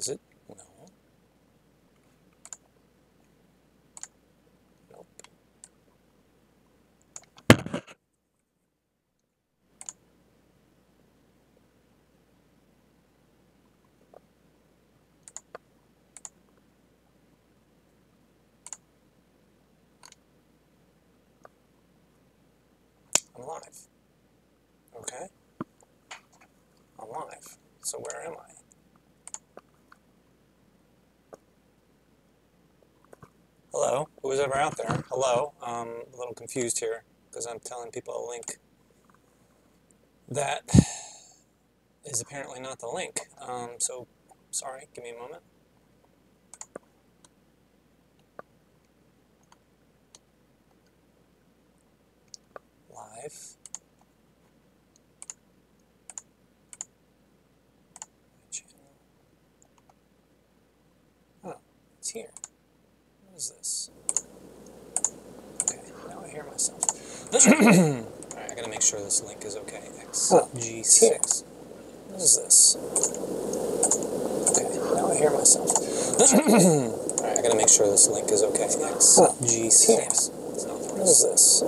Is it? No. Nope. I'm live. Okay. I'm live. So where am I? Hello? Who was ever out there? Hello? I'm a little confused here because I'm telling people a link that is apparently not the link. So, sorry, give me a moment. Live. Channel. Oh, it's here. What is this? Okay, now I hear myself. Alright, I gotta make sure this link is okay. XG6. What is this? Okay, now I hear myself. Alright, I gotta make sure this link is okay. XG6. What is this?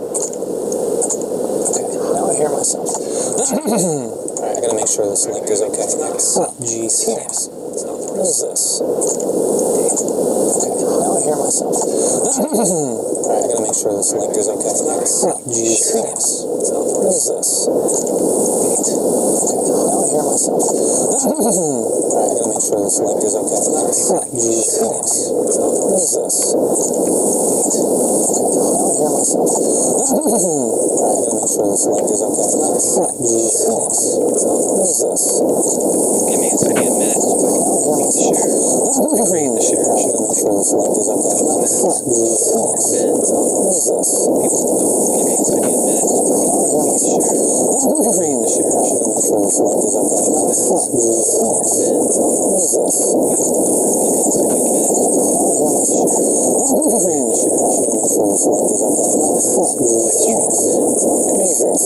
Okay, now I hear myself. Alright, I gotta make sure this link is okay. XG6. What is this? Okay, now I hear myself. Alright, I gotta make sure this link is okay. XG6. What is this? Okay, now I hear myself. Alright, I gotta make sure this link is okay. XG6. What is this? Okay, now I hear myself. Alright, I gotta make sure this link is okay. XG6. What is this? Give me, I need a minute so I can complete the share. Recreate the share. Should make sure this link is okay. A couple minutes. And then, what is this? People know. Give me, I need a minute so I can complete the share. Recreate the share. Should make sure this link is okay. A couple minutes. And then, what is this? People know. Give me, I need a minute so I can complete the share. Recreate the share. Should make sure this link is okay. A couple minutes. Live stream. And then, Amazing. people know.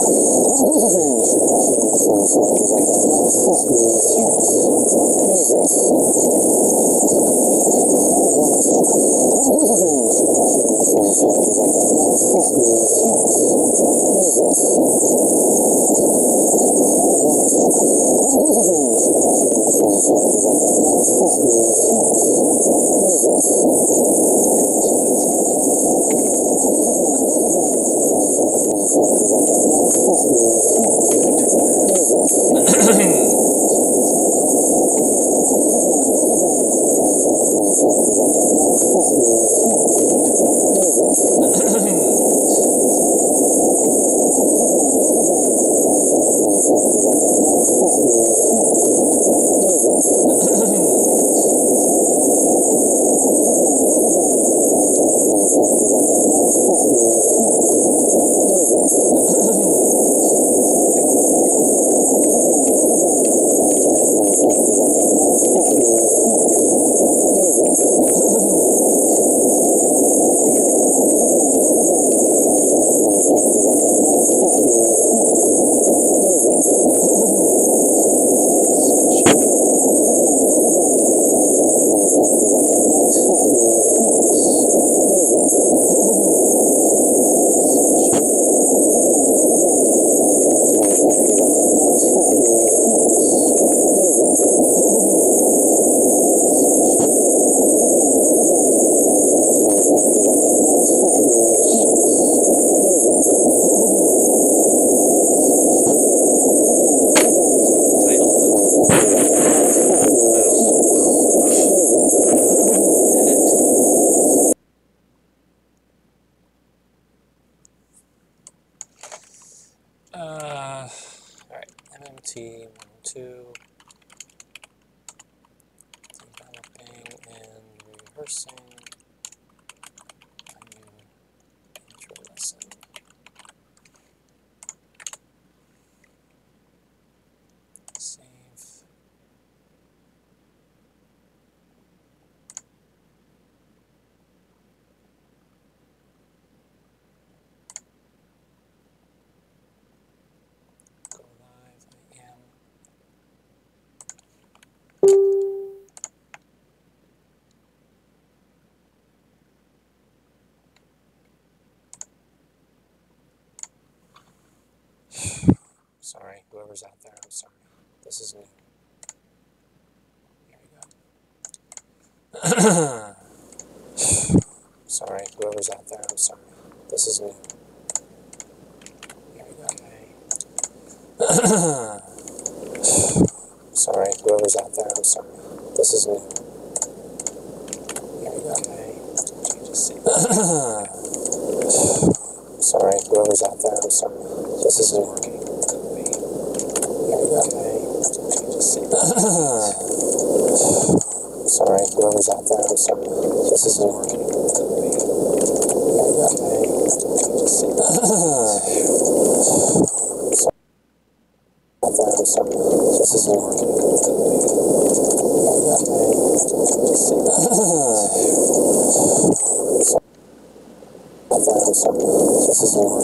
Give me, I need a minute so I can complete the share. Recreate the share. Should make sure this link is okay. A couple minutes. Live stream. And then, Amazing. Alright, MMT-102, developing and rehearsing a new intro lesson. Save. Go live, I am. whoever's out there, I'm sorry. This is new. Here we go. Sorry, whoever's out there, I'm sorry. This is new. Here we go. Sorry, whoever's out there, I'm sorry. This is new. Here we go. Sorry, whoever's out there, I'm sorry. This is new. Here we go. Sorry, whoever's out there, I'm sorry. This is new. Here we go. I'm sorry. This is new. Here we go. I'm sorry. This is new.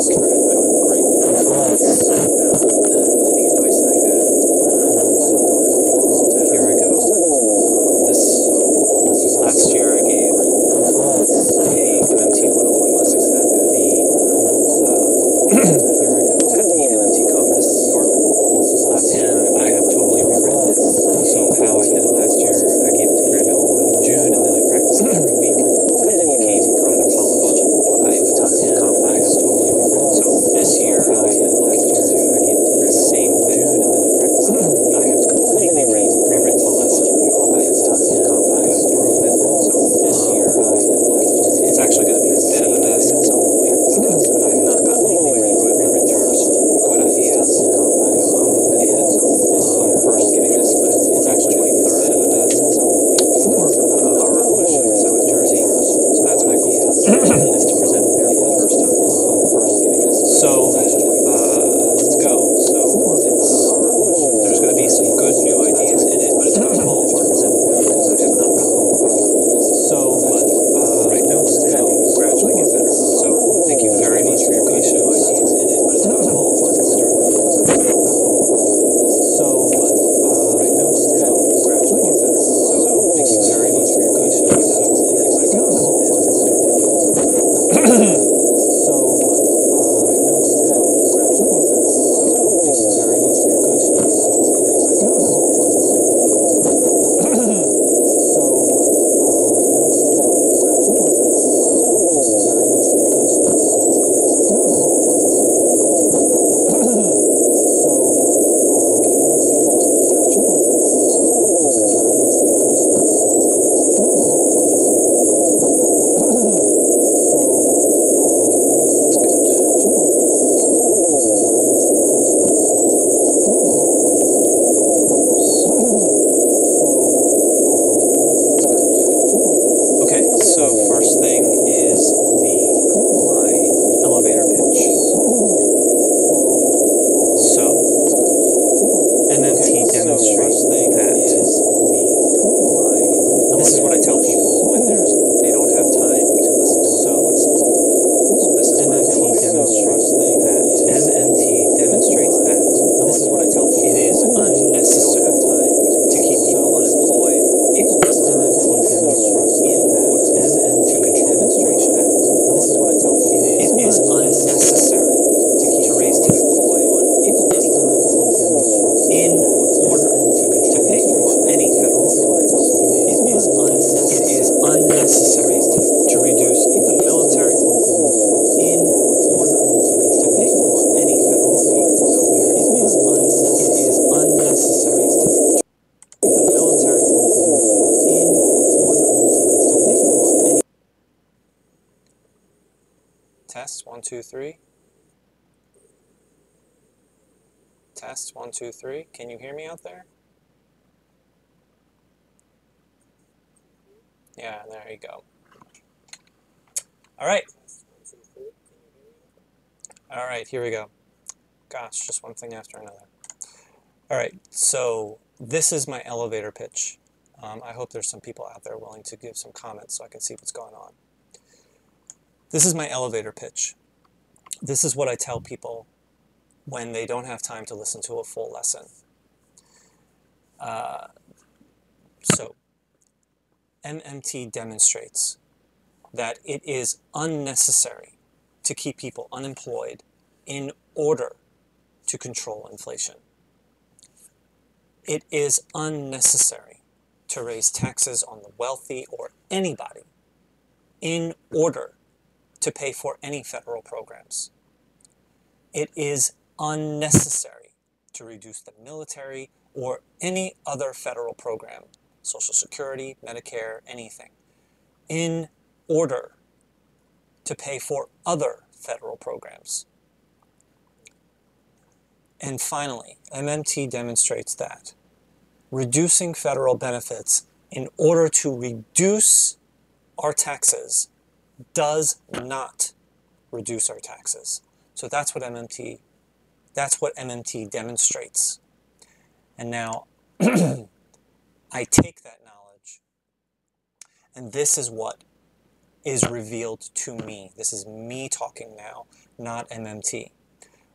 Here we is to present it there for the first time. So, let's go. So, there's going to be some good new ideas in it, but it's going to fall apart because I have not gotten all the way through. So, right now it's gradually get better. So, thank you very much for your patience. Ideas in it, but it's going to fall apart because I have not gotten all the way through. So, right now it's gradually get better. So, thank you very much for your patience. Ideas in it, but it's going to fall apart because I have not gotten all the way through. So, right now it's gradually get better. So, thank you very much for your patience. Ideas in it, but it's going to fall apart because I have not gotten all the way through. So, right now it's gradually get better. So, thank you very much for your patience. Ideas in it, but it's going to fall apart because I have not gotten all the way through. So, okay, now it's gradually get better. So, thank you very much for your patience. Ideas in it, but it's going to fall apart because I have not gotten all the way through. So, okay, now that's good. So, thank you very much for your patience. Ideas in it, but it's going to fall apart because I have not gotten all the way through. Okay, so first thing is my elevator pitch. So, MMT demonstrates that this is what I tell people when they don't have time to listen to a full lesson. So this is MMT demonstrates that this is what I tell people. It is unnecessary to keep people unemployed in order to control inflation. This is what I tell people. It is unnecessary to raise taxes on any in order to pay for any federal. This is what I tell people. It is unnecessary to reduce the military in order to pay for any federal. This is what I tell people. It is unnecessary the military in order to pay for any. Test 1 2 3. Test 1 2 3. Can you hear me out there? Yeah, there you go. All right. All right, here we go. Gosh, just one thing after another. All right, so this is my elevator pitch. I hope there's some people out there willing to give some comments so I can see what's going on. This is my elevator pitch. This is what I tell people when they don't have time to listen to a full lesson. So, MMT demonstrates that it is unnecessary to keep people unemployed in order to control inflation. It is unnecessary to raise taxes on the wealthy or anybody in order to pay for any federal programs. It is unnecessary to reduce the military or any other federal program, Social Security, Medicare, anything, in order to pay for other federal programs. And finally, MMT demonstrates that reducing federal benefits in order to reduce our taxes does not reduce our taxes. So that's what MMT demonstrates. And now I take that knowledge, and this is what is revealed to me. This is me talking now, not MMT.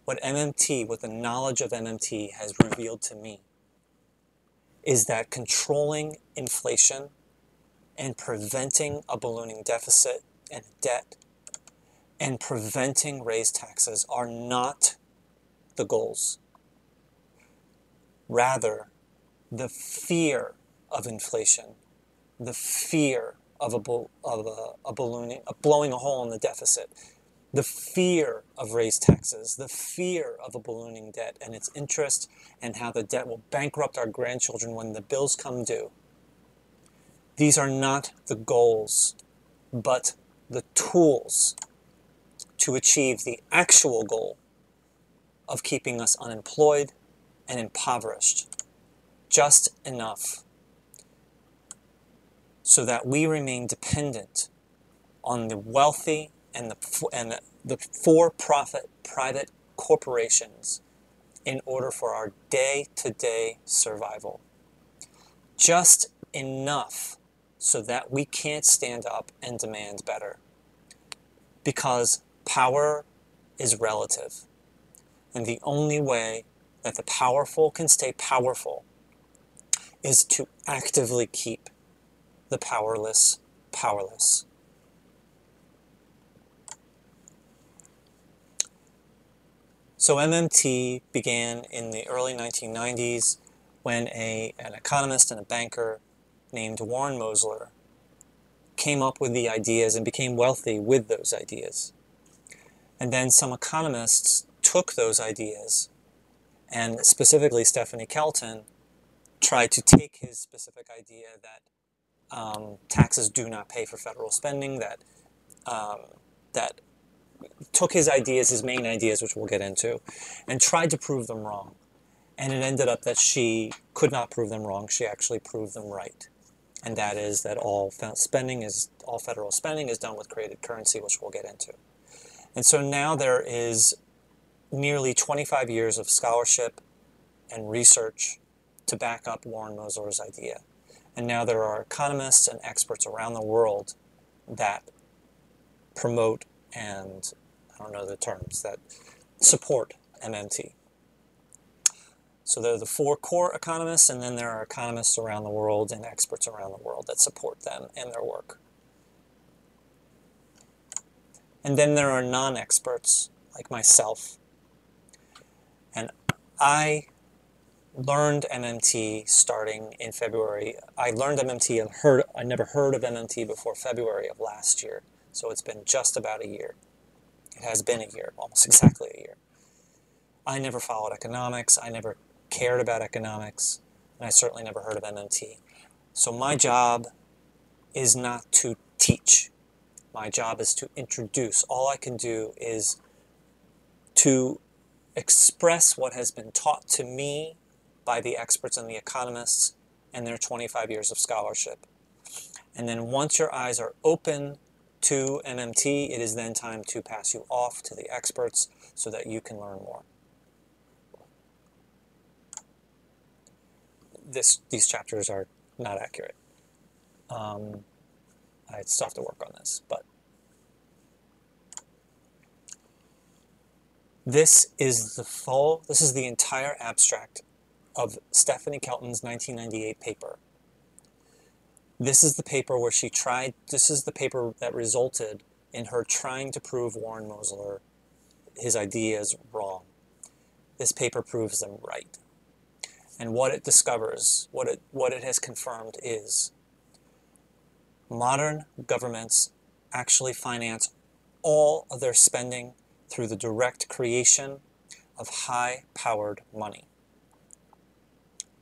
What the knowledge of MMT has revealed to me is that controlling inflation and preventing a ballooning deficit and debt and preventing raised taxes are not the goals. Rather, the fear of inflation, the fear of blowing a hole in the deficit, the fear of raised taxes, the fear of a ballooning debt and its interest, and how the debt will bankrupt our grandchildren when the bills come due. These are not the goals, but the tools to achieve the actual goal of keeping us unemployed and impoverished, just enough so that we remain dependent on the wealthy and the for-profit private corporations in order for our day-to-day survival. Just enough so that we can't stand up and demand better. Because power is relative. And the only way that the powerful can stay powerful is to actively keep the powerless powerless. So MMT began in the early 1990s when an economist and a banker named Warren Mosler came up with the ideas and became wealthy with those ideas. And then some economists took those ideas, and specifically Stephanie Kelton tried to take his specific idea that taxes do not pay for federal spending, that took his ideas, his main ideas, which we'll get into, and tried to prove them wrong. And it ended up that she could not prove them wrong. She actually proved them right. And that is that all federal spending is done with created currency, which we'll get into. And so now there is nearly 25 years of scholarship and research to back up Warren Mosler's idea. And now there are economists and experts around the world that promote and, I don't know the terms, that support MMT. So there are the 4 core economists, and then there are economists around the world and experts around the world that support them and their work. And then there are non-experts like myself. And I learned MMT starting in February. I learned MMT and I never heard of MMT before February of last year. So it's been just about a year. It has been a year, almost exactly a year. I never followed economics. I never cared about economics. And I certainly never heard of MMT. So my job is not to teach. My job is to introduce. All I can do is to express what has been taught to me by the experts and the economists and their 25 years of scholarship. And then once your eyes are open to MMT, it is then time to pass you off to the experts so that you can learn more. These chapters are not accurate. I still have to work on this, but this is the entire abstract of Stephanie Kelton's 1998 paper. This is the paper where this is the paper that resulted in her trying to prove Warren Mosler, his ideas, wrong. This paper proves them right. And what it discovers, what it has confirmed is modern governments actually finance all of their spending through the direct creation of high-powered money.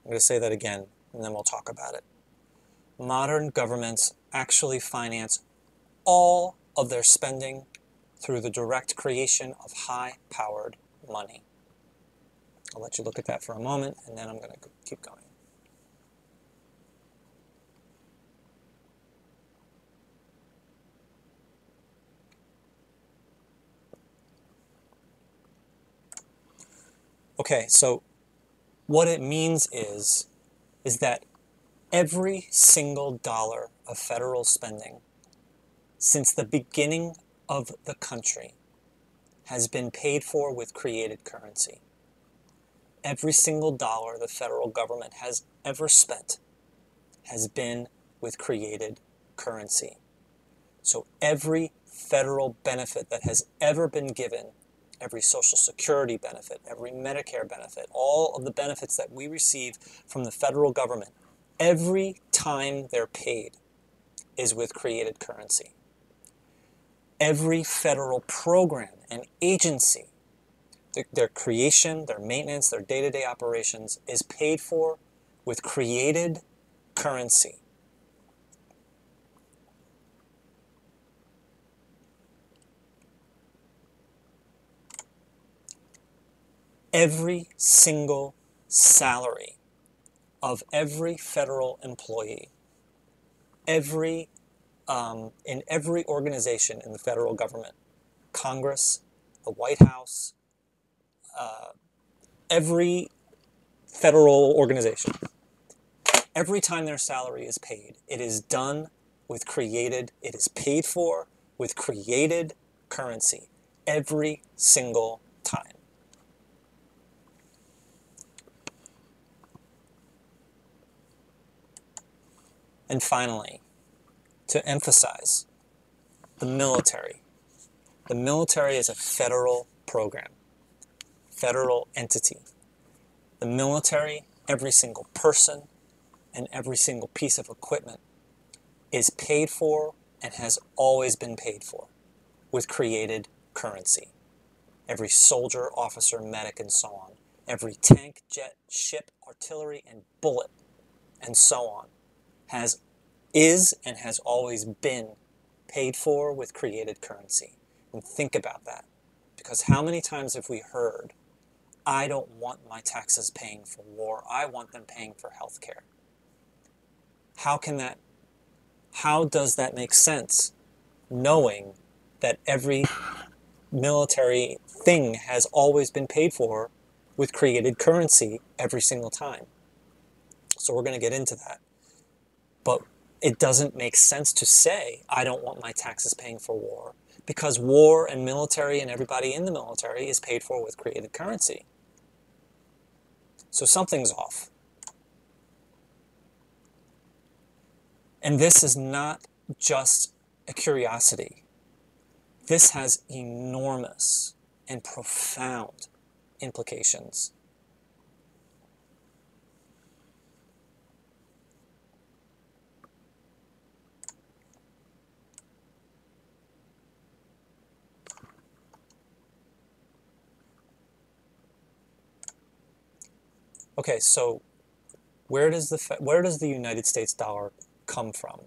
I'm going to say that again, and then we'll talk about it. Modern governments actually finance all of their spending through the direct creation of high-powered money. I'll let you look at that for a moment, and then I'm going to keep going. Okay, so what it means is that every single dollar of federal spending since the beginning of the country has been paid for with created currency. Every single dollar the federal government has ever spent has been with created currency. So every federal benefit that has ever been given, every Social Security benefit, every Medicare benefit, all of the benefits that we receive from the federal government, every time they're paid is with created currency. Every federal program and agency, their creation, their maintenance, their day-to-day operations is paid for with created currency. Every single salary of every federal employee, every in every organization in the federal government, Congress, the White House, every federal organization, every time their salary is paid, it is done with it is paid for with created currency every single time. And finally, to emphasize, the military. The military is a federal program, federal entity. The military, every single person, and every single piece of equipment is paid for and has always been paid for with created currency. Every soldier, officer, medic, and so on. Every tank, jet, ship, artillery, and bullet, and so on, is and has always been paid for with created currency. And think about that, because how many times have we heard, I don't want my taxes paying for war, I want them paying for healthcare? How does that make sense, knowing that every military thing has always been paid for with created currency every single time? So we're going to get into that. But it doesn't make sense to say, I don't want my taxes paying for war, because war and military and everybody in the military is paid for with created currency. So something's off. And this is not just a curiosity. This has enormous and profound implications. Okay, so where does the United States dollar come from?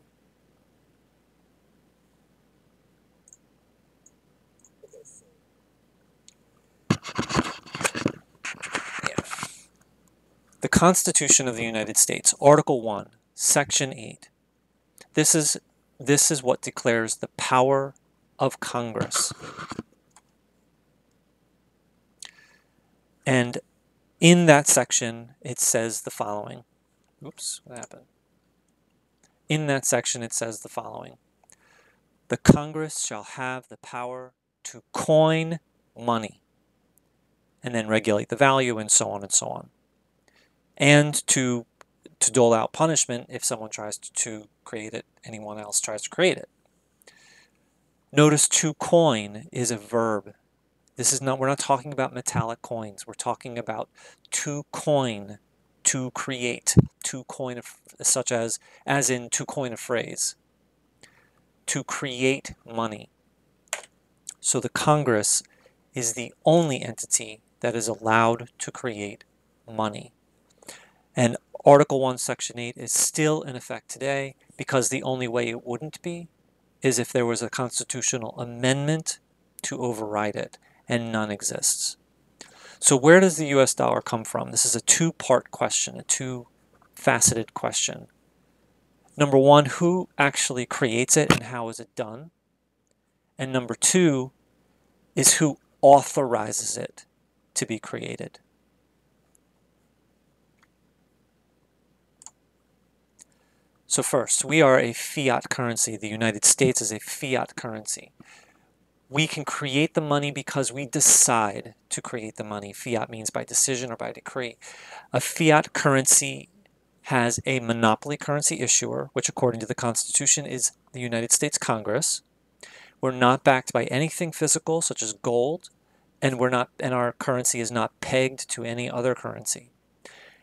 Yeah. The Constitution of the United States, Article 1, Section 8. This is what declares the power of Congress. And in that section, it says the following. Oops, what happened? In that section, it says the following. The Congress shall have the power to coin money and then regulate the value and so on and so on. And to dole out punishment if someone tries to create it, anyone else tries to create it. Notice to coin is a verb. We're not talking about metallic coins. We're talking about to coin, to create, to coin, such as in to coin a phrase. To create money. So the Congress is the only entity that is allowed to create money. And Article 1, Section 8 is still in effect today, because the only way it wouldn't be is if there was a constitutional amendment to override it, and none exists. So where does the US dollar come from? This is a two-part question, a two-faceted question. Number one, who actually creates it and how is it done? And number two is who authorizes it to be created. So first, we are a fiat currency. The United States is a fiat currency. We can create the money because we decide to create the money. Fiat means by decision or by decree. A fiat currency has a monopoly currency issuer, which according to the Constitution is the United States Congress. We're not backed by anything physical, such as gold, and our currency is not pegged to any other currency.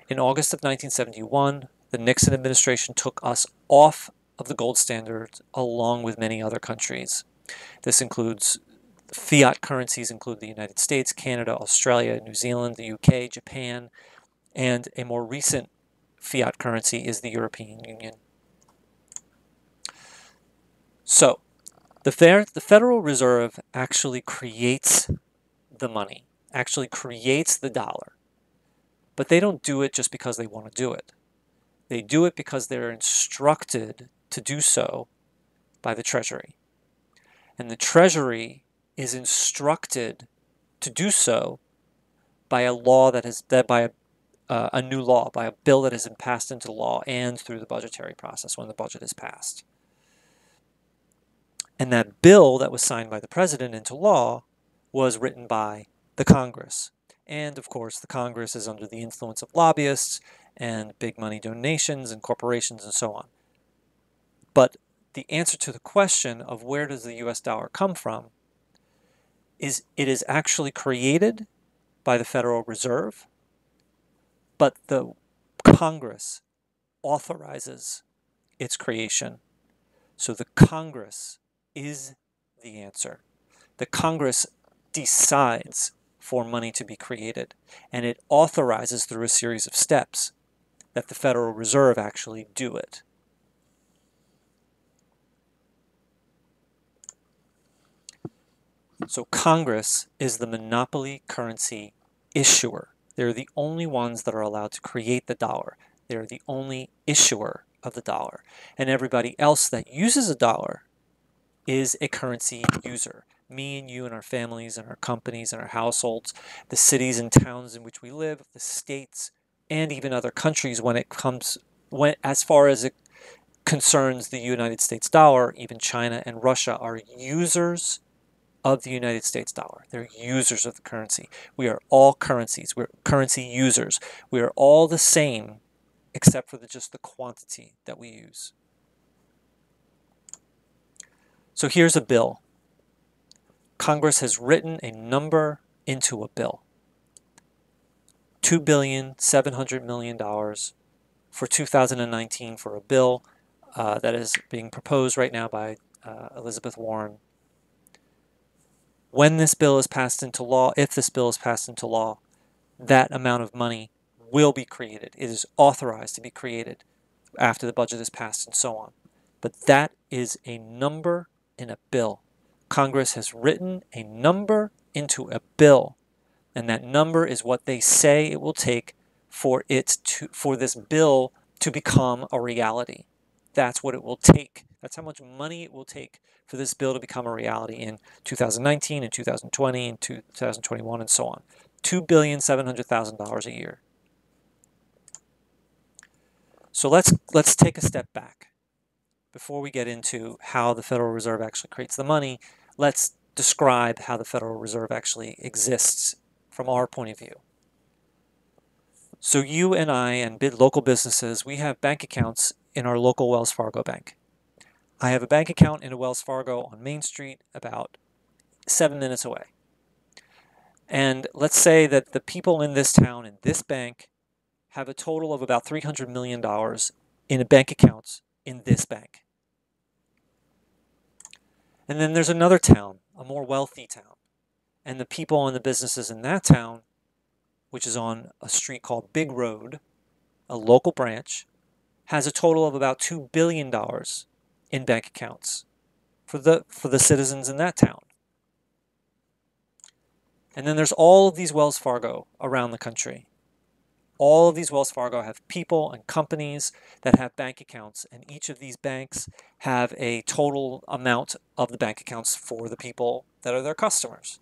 In August of 1971, the Nixon administration took us off of the gold standard, along with many other countries. This includes fiat currencies, include the United States, Canada, Australia, New Zealand, the UK, Japan, and a more recent fiat currency is the European Union. So, the Federal Reserve actually creates the money, actually creates the dollar. But they don't do it just because they want to do it. They do it because they're instructed to do so by the Treasury. And the Treasury is instructed to do so by a law a new law, by a bill that has been passed into law and through the budgetary process when the budget is passed. And that bill that was signed by the president into law was written by the Congress. And of course, the Congress is under the influence of lobbyists and big money donations and corporations and so on. But the answer to the question of where does the US dollar come from is it is actually created by the Federal Reserve, but the Congress authorizes its creation. So the Congress is the answer. The Congress decides for money to be created, and it authorizes through a series of steps that the Federal Reserve actually do it. So Congress is the monopoly currency issuer. They're the only ones that are allowed to create the dollar. They're the only issuer of the dollar. And everybody else that uses a dollar is a currency user. Me and you and our families and our companies and our households, the cities and towns in which we live, the states, and even other countries as far as it concerns the United States dollar, even China and Russia are users of the United States dollar. They're users of the currency. We are all currencies. We're currency users. We are all the same except for just the quantity that we use. So here's a bill. Congress has written a number into a bill. $2,700,000,000 for 2019 for a bill that is being proposed right now by Elizabeth Warren. When this bill is passed into law, if this bill is passed into law, that amount of money will be created. It is authorized to be created after the budget is passed and so on. But that is a number in a bill. Congress has written a number into a bill, and that number is what they say it will take for this bill to become a reality. That's what it will take. That's how much money it will take for this bill to become a reality in 2019 and 2020 and 2021 and so on. $2,700,000 a year. So let's take a step back. Before we get into how the Federal Reserve actually creates the money, let's describe how the Federal Reserve actually exists from our point of view. So you and I and local businesses, we have bank accounts in our local Wells Fargo bank. I have a bank account in a Wells Fargo on Main Street about 7 minutes away. And let's say that the people in this town, in this bank, have a total of about $300 million in bank accounts in this bank. And then there's another town, a more wealthy town. And the people and the businesses in that town, which is on a street called Big Road, a local branch, has a total of about $2 billion in bank accounts for the citizens in that town. And then there's all of these Wells Fargo around the country. All of these Wells Fargo have people and companies that have bank accounts, and each of these banks have a total amount of the bank accounts for the people that are their customers.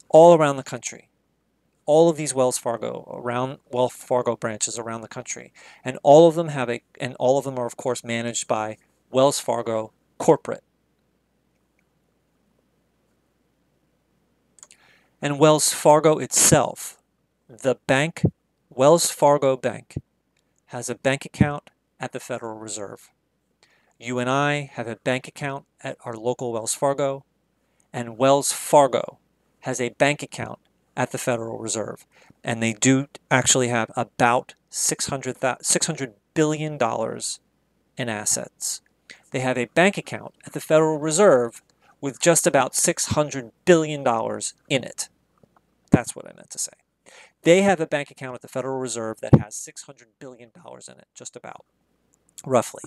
All around the country. All of these Wells Fargo branches around the country. And all of them are of course managed by Wells Fargo corporate. And Wells Fargo itself, the bank, Wells Fargo Bank, has a bank account at the Federal Reserve. You and I have a bank account at our local Wells Fargo, and Wells Fargo has a bank account at the Federal Reserve. And they do actually have about $600 billion in assets. They have a bank account at the Federal Reserve with just about $600 billion in it. That's what I meant to say. They have a bank account at the Federal Reserve that has $600 billion in it, just about, roughly.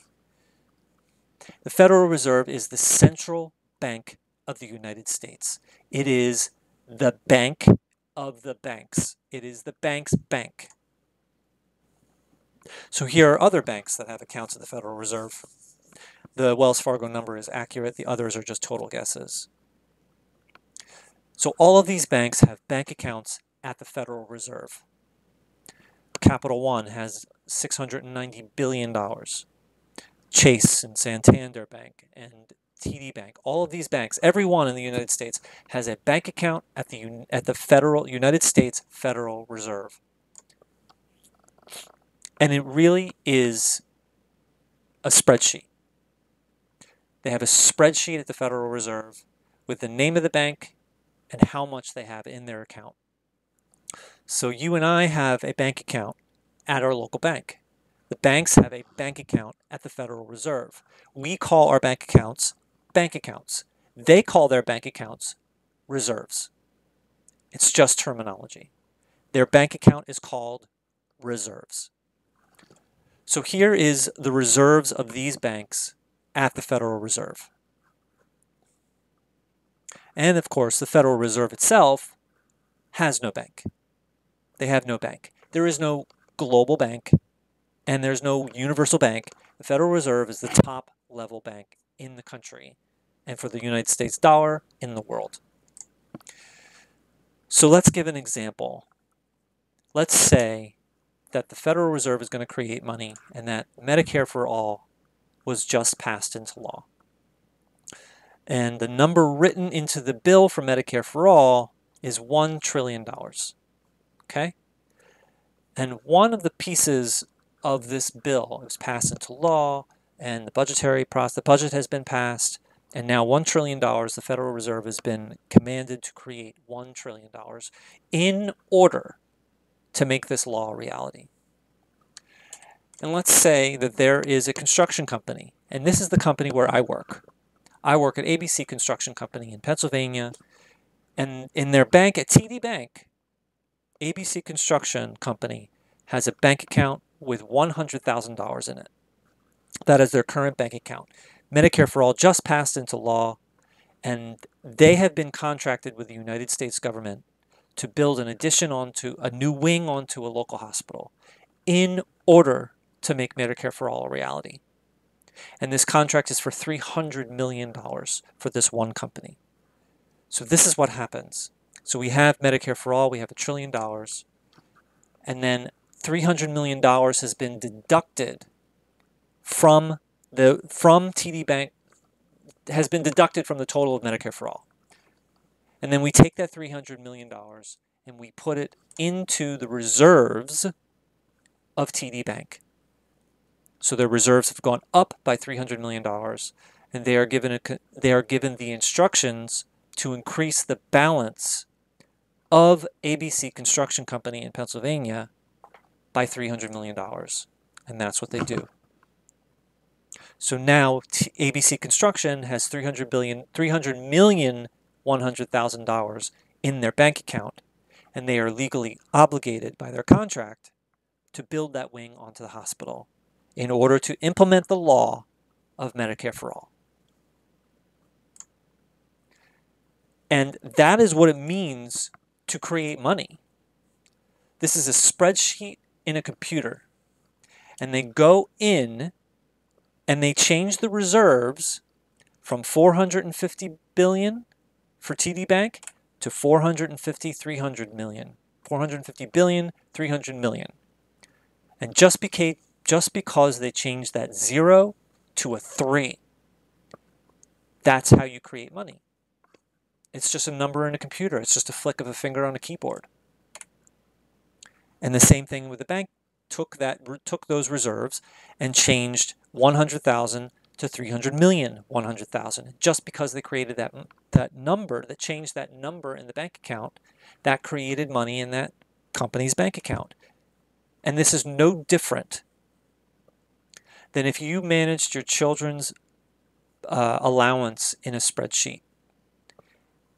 The Federal Reserve is the central bank of the United States. It is the bank of the banks. It is the bank's bank. So here are other banks that have accounts at the Federal Reserve. the Wells Fargo number is accurate. The others are just total guesses. So all of these banks have bank accounts at the Federal Reserve. Capital One has $690 billion. Chase and Santander Bank and TD Bank, all of these banks, every one in the United States has a bank account at the United States Federal Reserve. And it really is a spreadsheet. They have a spreadsheet at the Federal Reserve with the name of the bank and how much they have in their account. So you and I have a bank account at our local bank. The banks have a bank account at the Federal Reserve. We call our bank accounts bank accounts. They call their bank accounts reserves. It's just terminology. Their bank account is called reserves. So here is the reserves of these banks at the Federal Reserve. And of course, the Federal Reserve itself has no bank. They have no bank. There is no global bank, and there's no universal bank. The Federal Reserve is the top level bank in the country, and for the United States dollar, in the world. So let's give an example. Let's say that the Federal Reserve is going to create money and that Medicare for all was just passed into law. And the number written into the bill for Medicare for all is $1 trillion. Okay? And one of the pieces of this bill was passed into law, and the budget has been passed, and now $1 trillion, the Federal Reserve has been commanded to create $1 trillion in order to make this law a reality. And let's say that there is a construction company, and this is the company where I work. I work at ABC Construction Company in Pennsylvania, and in their bank at TD Bank, ABC Construction Company has a bank account with $100,000 in it. That is their current bank account. Medicare for All just passed into law, and they have been contracted with the United States government to build an addition onto a new wing onto a local hospital in order to make Medicare for All a reality. And this contract is for $300 million for this one company. So this is what happens. So we have Medicare for All, we have $1 trillion, and then $300 million has been deducted from TD Bank, has been deducted from the total of Medicare for All. And then we take that $300 million and we put it into the reserves of TD Bank. So their reserves have gone up by $300 million, and they are given the instructions to increase the balance of ABC Construction Company in Pennsylvania by $300 million. And that's what they do. So now ABC Construction has $300,100,000 in their bank account, and they are legally obligated by their contract to build that wing onto the hospital in order to implement the law of Medicare for All. And that is what it means to create money. This is a spreadsheet in a computer. And they go in and they change the reserves from $450 billion for TD Bank to $450 billion, $300 million. And just because they changed that 0 to a 3, that's how you create money. It's just a number in a computer. It's just a flick of a finger on a keyboard. And the same thing with the bank. Took those reserves and changed 100,000 to 300 million 100,000. Just because they created that number, that changed that number in the bank account, that created money in that company's bank account. And this is no different than if you managed your children's allowance in a spreadsheet,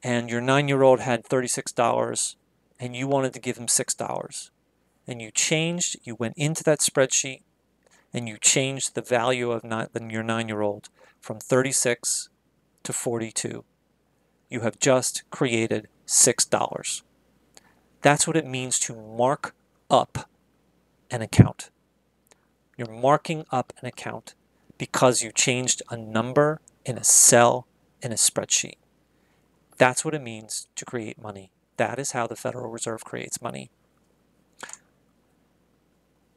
and your 9-year-old had $36 and you wanted to give him $6. And you went into that spreadsheet and you changed the value of your 9-year-old from 36 to 42. You have just created $6. That's what it means to mark up an account. You're marking up an account because you changed a number in a cell in a spreadsheet. That's what it means to create money. That is how the Federal Reserve creates money.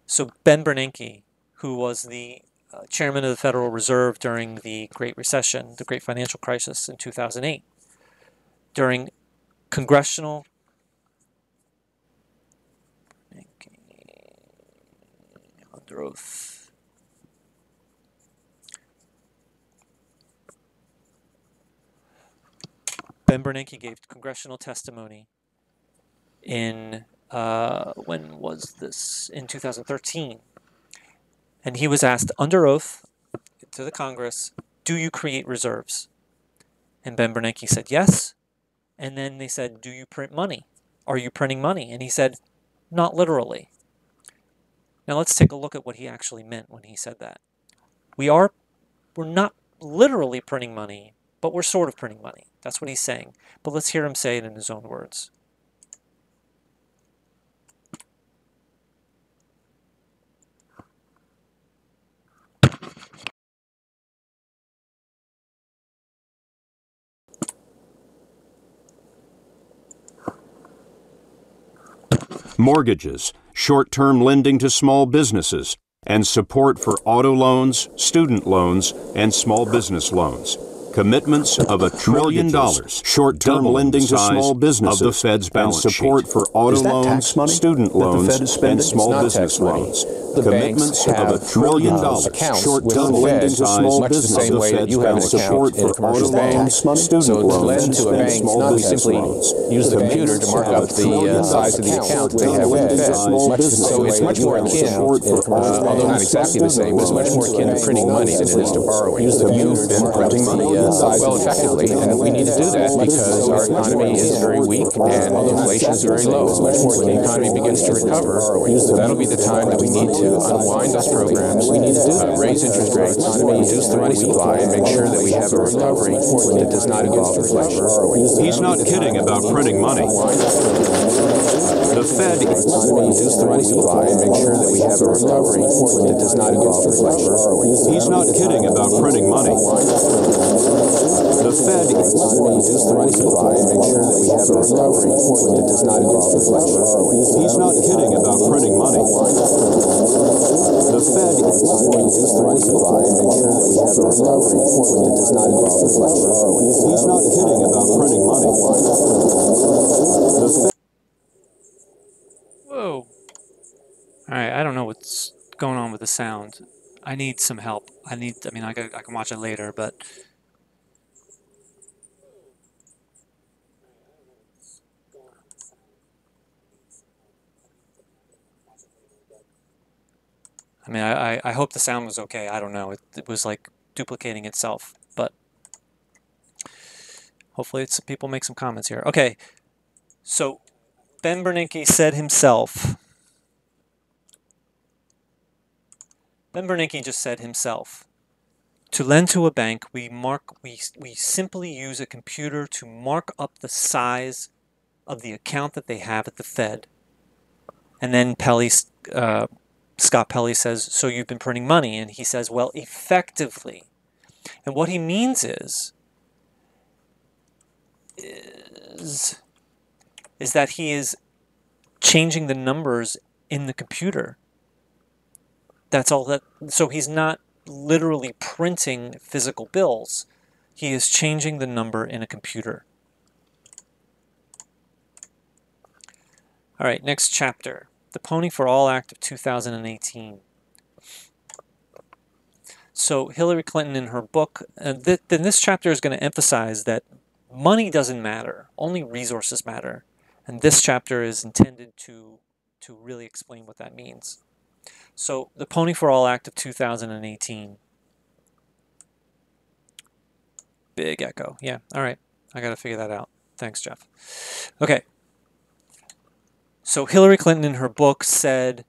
So Ben Bernanke, who was the chairman of the Federal Reserve during the Great Recession, the Great Financial Crisis in 2008, during congressional under oath. Ben Bernanke gave congressional testimony in, when was this? In 2013. And he was asked under oath to the Congress, do you create reserves? And Ben Bernanke said yes. And then they said, do you print money? Are you printing money? And he said, not literally. Now let's take a look at what he actually meant when he said that. We're not literally printing money, but we're sort of printing money. That's what he's saying. But let's hear him say it in his own words. Mortgages, short-term lending to small businesses, and support for auto loans, student loans, and small business loans. Commitments of $1 trillion, short-term lending to small businesses, of the Fed's balance and support sheet. For auto loans, student loans, and small business loans. Commitments of $1 trillion, short-term lending to small businesses, of the Fed's balance support for auto loans, student loans, and small business loans. Use the computer to mark up the size of the account they have with the Fed. So it's much more akin, although not exactly the same, but it's much more akin to printing money than it is to borrowing. You've been printing money well, effectively, and we need to do that because our economy is very weak and inflation is very low. When the economy begins to recover, that'll be the time that we need to unwind those programs, raise interest rates, reduce the money supply, and make sure that we have a recovery that does not involve inflation. He's not kidding about printing money. The Fed reduce the money supply and make sure that we have a recovery that does not involve inflation. He's not kidding about printing money. The Fed reduce the money supply and make sure that we have a recovery that does not involve inflation. He's not kidding about printing money. The Fed reduce the money supply and make sure that we have a recovery that does not involve inflation. He's not kidding about printing money. The Fed. Whoa. All right, I don't know what's going on with the sound. I need some help. I mean, I can watch it later, but I mean, I hope the sound was okay. I don't know. It was like duplicating itself, but hopefully people make some comments here. Okay, so Ben Bernanke said himself, Ben Bernanke just said himself, to lend to a bank, we simply use a computer to mark up the size of the account that they have at the Fed. And then Scott Pelley says, so you've been printing money? And he says, well, effectively. And what he means is that he is changing the numbers in the computer. That's all that. So he's not literally printing physical bills. He is changing the number in a computer. All right, next chapter. The Pony for All Act of 2018. So Hillary Clinton in her book, then this chapter is going to emphasize that money doesn't matter, only resources matter. And this chapter is intended to really explain what that means. So the Pony for All Act of 2018. Big echo. Yeah, all right. I got to figure that out. Thanks, Jeff. Okay. So Hillary Clinton in her book said,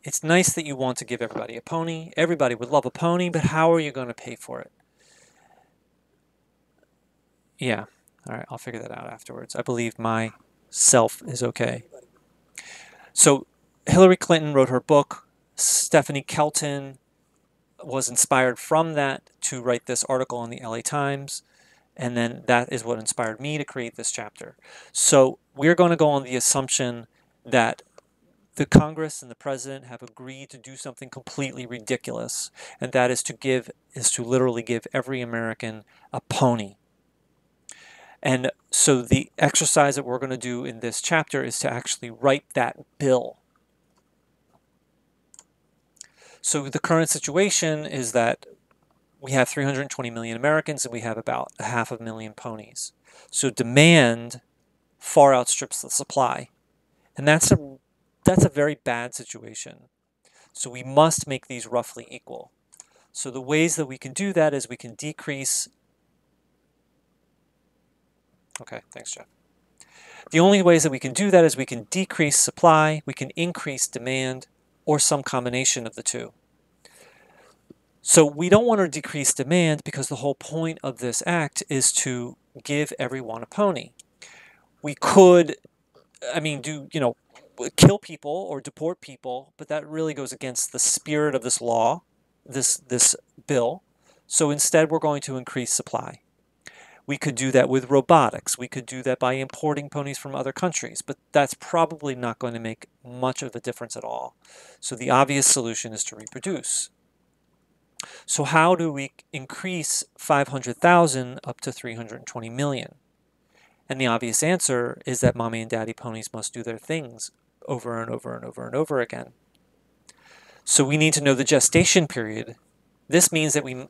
it's nice that you want to give everybody a pony. Everybody would love a pony, but how are you going to pay for it? Yeah. All right. I'll figure that out afterwards. I believe myself is okay. So Hillary Clinton wrote her book. Stephanie Kelton was inspired from that to write this article in the LA Times, and then that is what inspired me to create this chapter. So we're going to go on the assumption that the Congress and the president have agreed to do something completely ridiculous, and that is to literally give every American a pony. And so the exercise that we're going to do in this chapter is to actually write that bill. So the current situation is that we have 320 million Americans and we have about 500,000 ponies. So demand far outstrips the supply. And that's a very bad situation. So we must make these roughly equal. So the ways that we can do that is we can decrease. Okay, thanks, Jeff. The only ways that we can do that is we can decrease supply, we can increase demand, or some combination of the two. So we don't want to decrease demand because the whole point of this act is to give everyone a pony. We could, kill people or deport people, but that really goes against the spirit of this law, this bill. So instead, we're going to increase supply. We could do that with robotics. We could do that by importing ponies from other countries, but that's probably not going to make much of a difference at all. So the obvious solution is to reproduce. So how do we increase 500,000 up to 320 million? And the obvious answer is that mommy and daddy ponies must do their things over and over and over and over again. So we need to know the gestation period. This means that we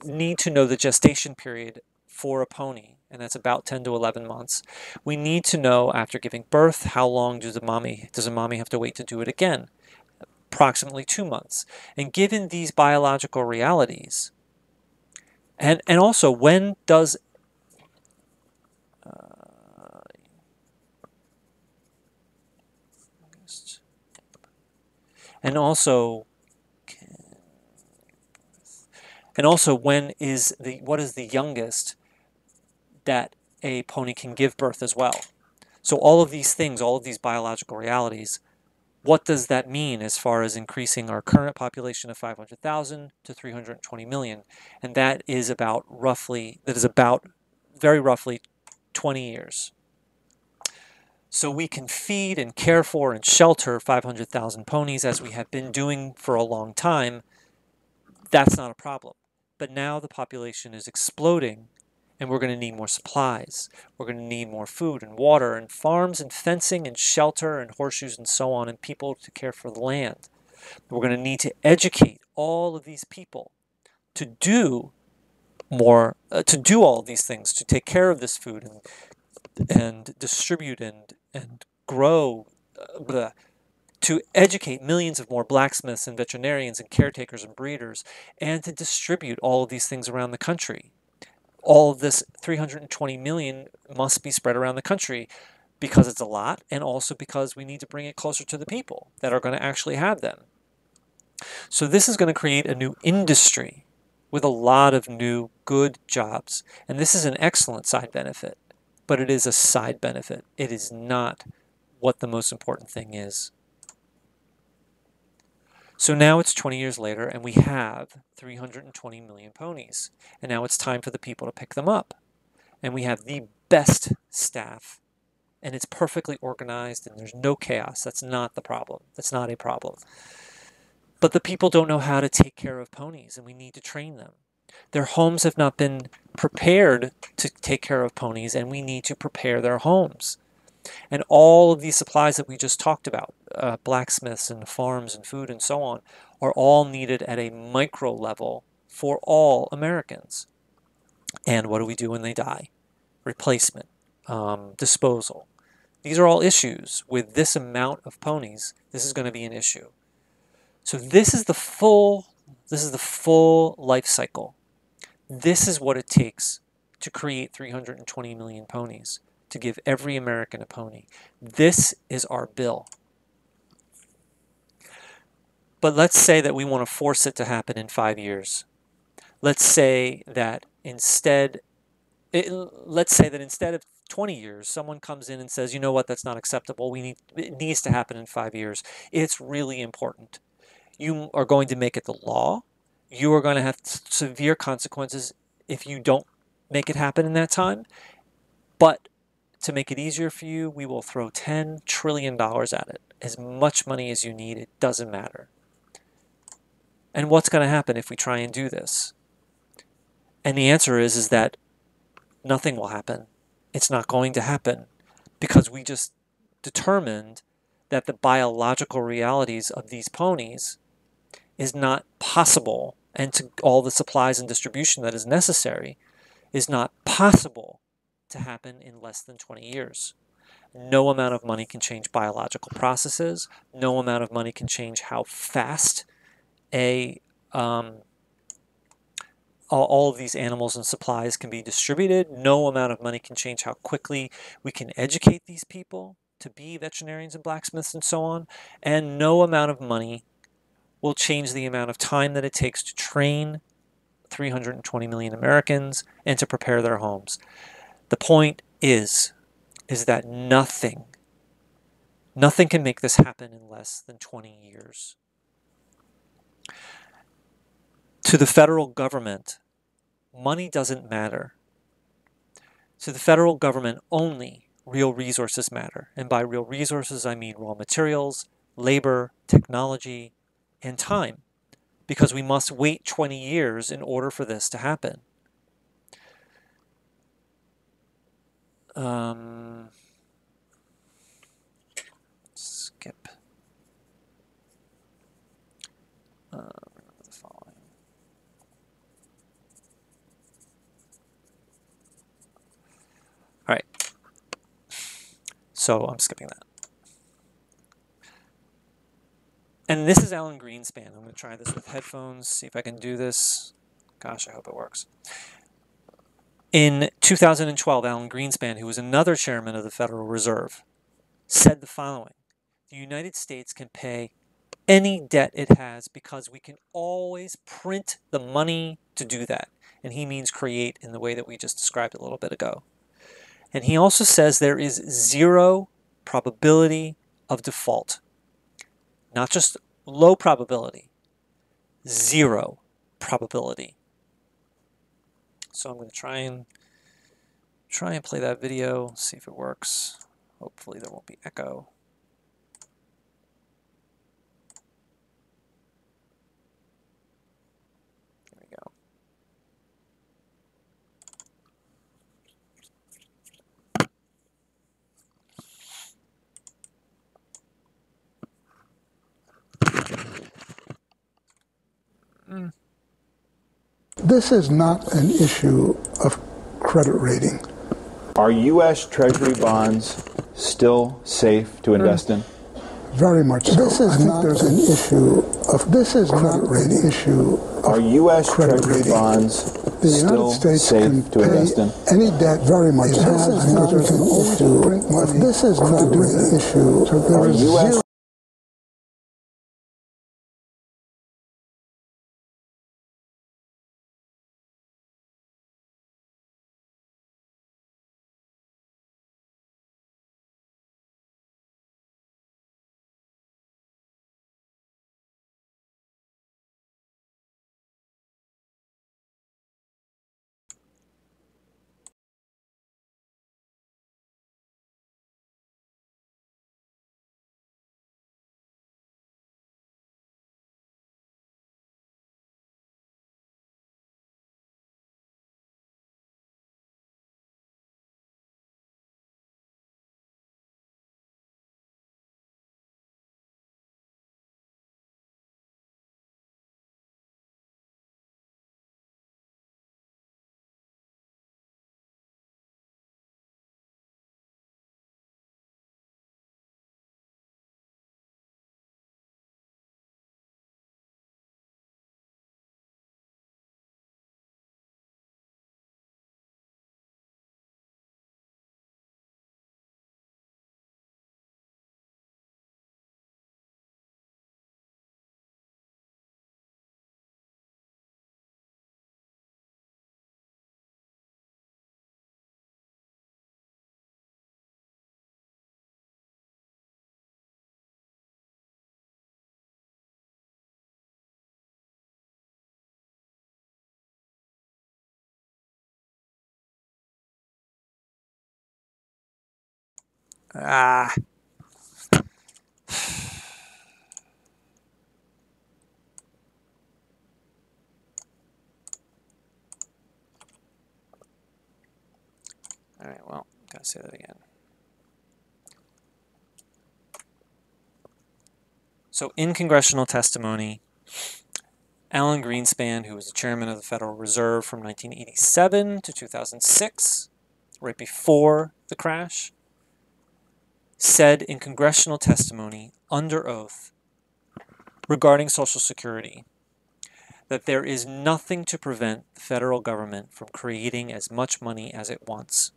need to know the gestation period for a pony, and that's about 10 to 11 months. We need to know after giving birth how long does a mommy have to wait to do it again? Approximately 2 months. And given these biological realities, and also when does and also when is what is the youngest that a pony can give birth as well? So all of these things, all of these biological realities, what does that mean as far as increasing our current population of 500,000 to 320 million? And that is about very roughly 20 years. So we can feed and care for and shelter 500,000 ponies as we have been doing for a long time. That's not a problem. But now the population is exploding and we're going to need more supplies. We're going to need more food and water and farms and fencing and shelter and horseshoes and so on, and people to care for the land. We're going to need to educate all of these people to do more, to do all of these things, to take care of this food and distribute and grow, to educate millions of more blacksmiths and veterinarians and caretakers and breeders, and to distribute all of these things around the country. All of this 320 million must be spread around the country because it's a lot, and also because we need to bring it closer to the people that are going to actually have them. So this is going to create a new industry with a lot of new good jobs. And this is an excellent side benefit, but it is a side benefit. It is not what the most important thing is. So now it's 20 years later and we have 320 million ponies. And now it's time for the people to pick them up. And we have the best staff. And it's perfectly organized and there's no chaos. That's not the problem. That's not a problem. But the people don't know how to take care of ponies and we need to train them. Their homes have not been prepared to take care of ponies and we need to prepare their homes. And all of these supplies that we just talked about, blacksmiths and farms and food and so on, are all needed at a micro level for all Americans. And what do we do when they die? Replacement, disposal. These are all issues. With this amount of ponies, this is going to be an issue. So this is the full life cycle. This is what it takes to create 320 million ponies, to give every American a pony. This is our bill. But let's say that we want to force it to happen in 5 years. Let's say that instead of 20 years, someone comes in and says, you know what, that's not acceptable. It needs to happen in 5 years. It's really important. You are going to make it the law. you are going to have severe consequences if you don't make it happen in that time. But to make it easier for you, we will throw $10 trillion at it. As much money as you need, it doesn't matter. And what's going to happen if we try and do this? And the answer is that nothing will happen. It's not going to happen because we just determined that the biological realities of these ponies is not possible, and to all the supplies and distribution that is necessary is not possible to happen in less than 20 years. No amount of money can change biological processes. No amount of money can change how fast all of these animals and supplies can be distributed. No amount of money can change how quickly we can educate these people to be veterinarians and blacksmiths and so on. And no amount of money will change the amount of time that it takes to train 320 million Americans and to prepare their homes. The point is that nothing can make this happen in less than 20 years. To the federal government, money doesn't matter. To the federal government, only real resources matter. And by real resources, I mean raw materials, labor, technology, and time. Because we must wait 20 years in order for this to happen. Skip. The following. All right. So I'm skipping that. And this is Alan Greenspan. I'm going to try this with headphones, see if I can do this. Gosh, I hope it works. In 2012, Alan Greenspan, who was another chairman of the Federal Reserve, said the following: the United States can pay any debt it has because we can always print the money to do that. And he means create in the way that we just described a little bit ago. And he also says there is zero probability of default. Not just low probability, zero probability. So I'm going to try and play that video, see if it works. Hopefully there won't be echo. There we go. This is not an issue of credit rating. Are U.S. Treasury bonds still safe to invest in? Very much so. This is not an issue of This is credit not rating. an issue. Are U.S. Treasury bonds The still United States safe can to pay invest in? any debt very much. This is not an issue. This is not an issue. So there Are is U.S. zero Ah. All right, well, gotta say that again. So in congressional testimony, Alan Greenspan, who was the chairman of the Federal Reserve from 1987 to 2006, right before the crash, said in congressional testimony under oath regarding Social Security that there is nothing to prevent the federal government from creating as much money as it wants.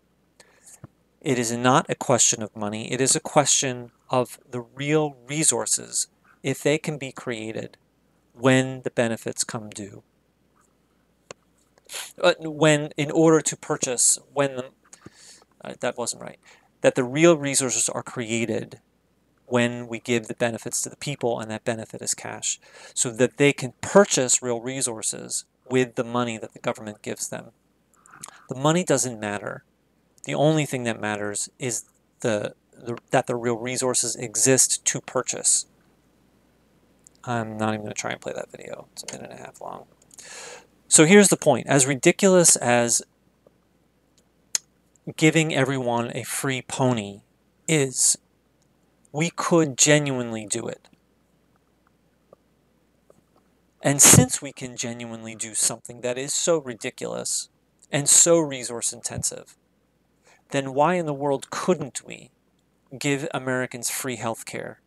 It is not a question of money, it is a question of the real resources, if they can be created when the benefits come due. When, in order to purchase, that wasn't right, that the real resources are created when we give the benefits to the people, and that benefit is cash, so that they can purchase real resources with the money that the government gives them. The money doesn't matter. The only thing that matters is that the real resources exist to purchase. I'm not even going to try and play that video. It's a minute and a half long. So here's the point. As ridiculous as giving everyone a free pony is, we could genuinely do it. And since we can genuinely do something that is so ridiculous and so resource intensive, then why in the world couldn't we give Americans free health care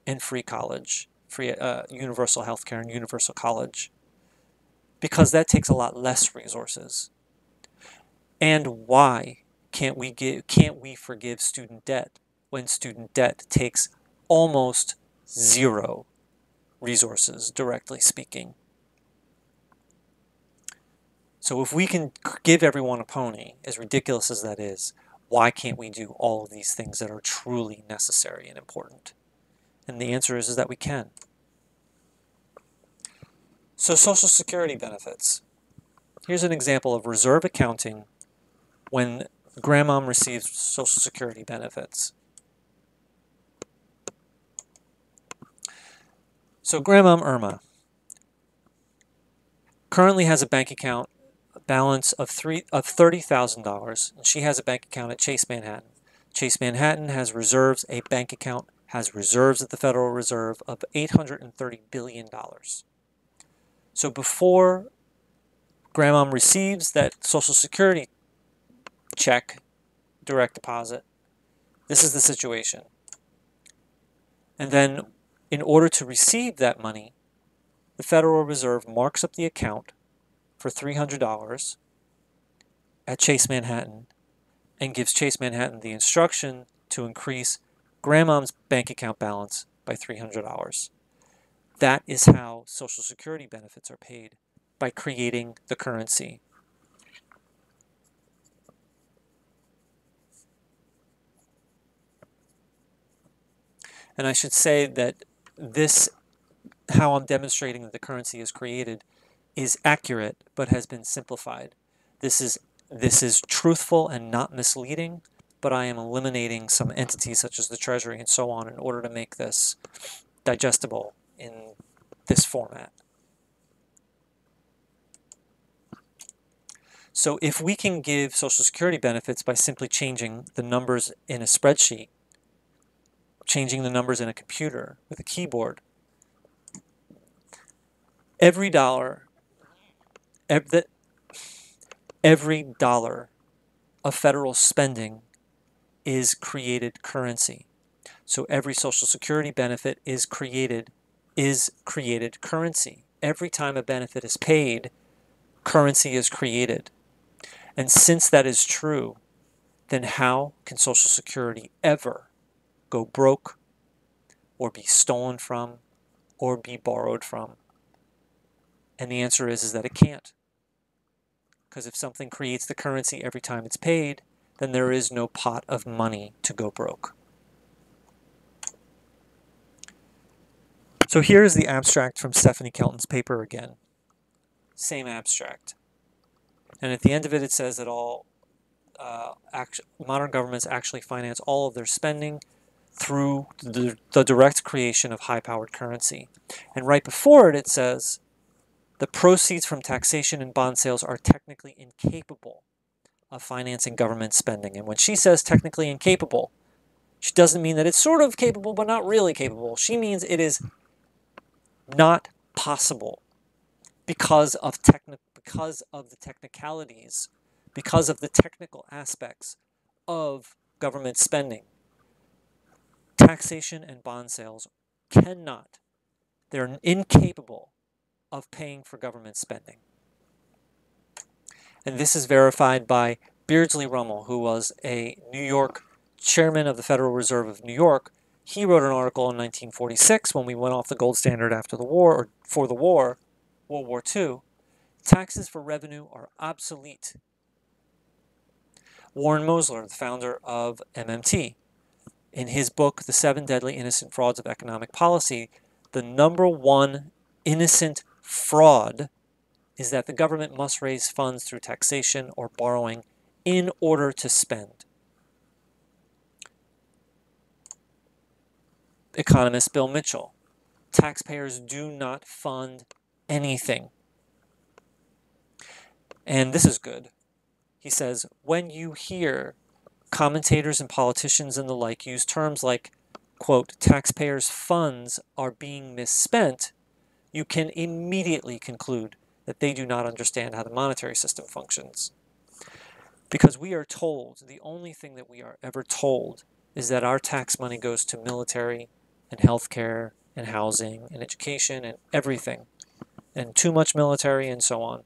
and free college, free universal health care and universal college? Because that takes a lot less resources. And why can't we forgive student debt when student debt takes almost zero resources, directly speaking? So if we can give everyone a pony, as ridiculous as that is, why can't we do all of these things that are truly necessary and important? And the answer is that we can. So Social Security benefits. Here's an example of reserve accounting when grandmom receives Social Security benefits. So grandmom Irma currently has a bank account balance of $30,000, and she has a bank account at Chase Manhattan. Chase Manhattan has reserves, a bank account has reserves at the Federal Reserve of $830 billion. So before grandmom receives that Social Security check, direct deposit, this is the situation. And then in order to receive that money, the Federal Reserve marks up the account for $300 at Chase Manhattan and gives Chase Manhattan the instruction to increase grandmom's bank account balance by $300. That is how Social Security benefits are paid, by creating the currency. And I should say that this, how I'm demonstrating that the currency is created, is accurate but has been simplified. This is truthful and not misleading, but I am eliminating some entities such as the Treasury and so on in order to make this digestible in this format. So if we can give Social Security benefits by simply changing the numbers in a spreadsheet, changing the numbers in a computer with a keyboard, every dollar of federal spending is created currency. So every Social Security benefit is created currency. Every time a benefit is paid, currency is created. And since that is true, then how can Social Security ever go broke or be stolen from or be borrowed from? And the answer is that it can't. Because if something creates the currency every time it's paid, then there is no pot of money to go broke. So here is the abstract from Stephanie Kelton's paper again. Same abstract. And at the end of it, it says that all modern governments actually finance all of their spending through the direct creation of high-powered currency. And right before it, it says, the proceeds from taxation and bond sales are technically incapable of financing government spending. And when she says technically incapable, she doesn't mean that it's sort of capable but not really capable. She means it is not possible because of the technicalities, because of the technical aspects of government spending. Taxation and bond sales cannot, they're incapable of paying for government spending. And this is verified by Beardsley Rummel, who was a New York chairman of the Federal Reserve of New York. He wrote an article in 1946 when we went off the gold standard after the war, or for the war, World War II. Taxes for revenue are obsolete. Warren Mosler, the founder of MMT, in his book, The 7 Deadly Innocent Frauds of Economic Policy, the number one innocent fraud is that the government must raise funds through taxation or borrowing in order to spend. Economist Bill Mitchell, taxpayers do not fund anything. And this is good. He says, when you hear commentators and politicians and the like use terms like, quote, taxpayers' funds are being misspent, you can immediately conclude that they do not understand how the monetary system functions. Because we are told, the only thing that we are ever told is that our tax money goes to military and healthcare and housing and education and everything, and too much military and so on.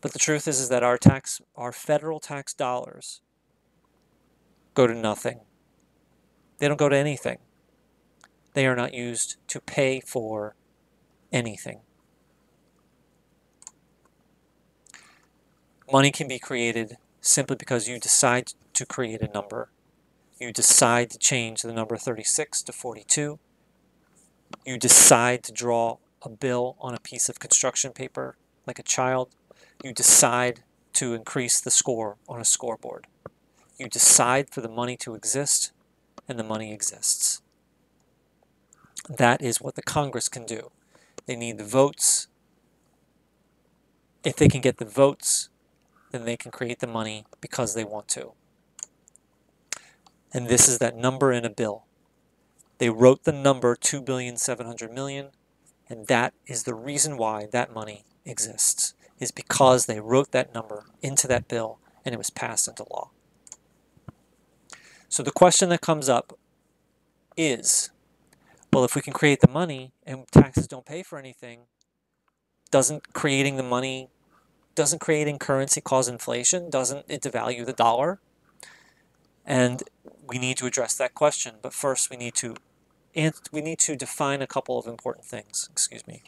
But the truth is that our federal tax dollars go to nothing. They don't go to anything. They are not used to pay for anything. Money can be created simply because you decide to create a number. You decide to change the number 36 to 42. You decide to draw a bill on a piece of construction paper like a child. You decide to increase the score on a scoreboard. You decide for the money to exist, and the money exists. That is what the Congress can do. They need the votes. If they can get the votes, then they can create the money because they want to. And this is that number in a bill. They wrote the number $2,700,000,000, and that is the reason why that money exists, is because they wrote that number into that bill and it was passed into law. So the question that comes up is, well, if we can create the money and taxes don't pay for anything, doesn't creating currency cause inflation? Doesn't it devalue the dollar? And we need to address that question. But first, we need to define a couple of important things. Excuse me.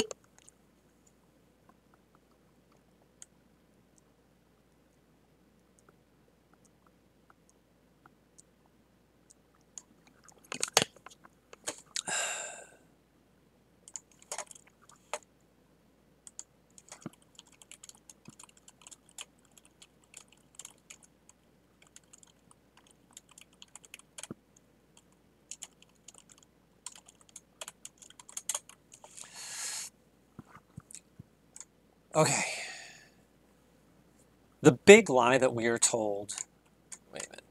Okay. The big lie that we are told, wait a minute.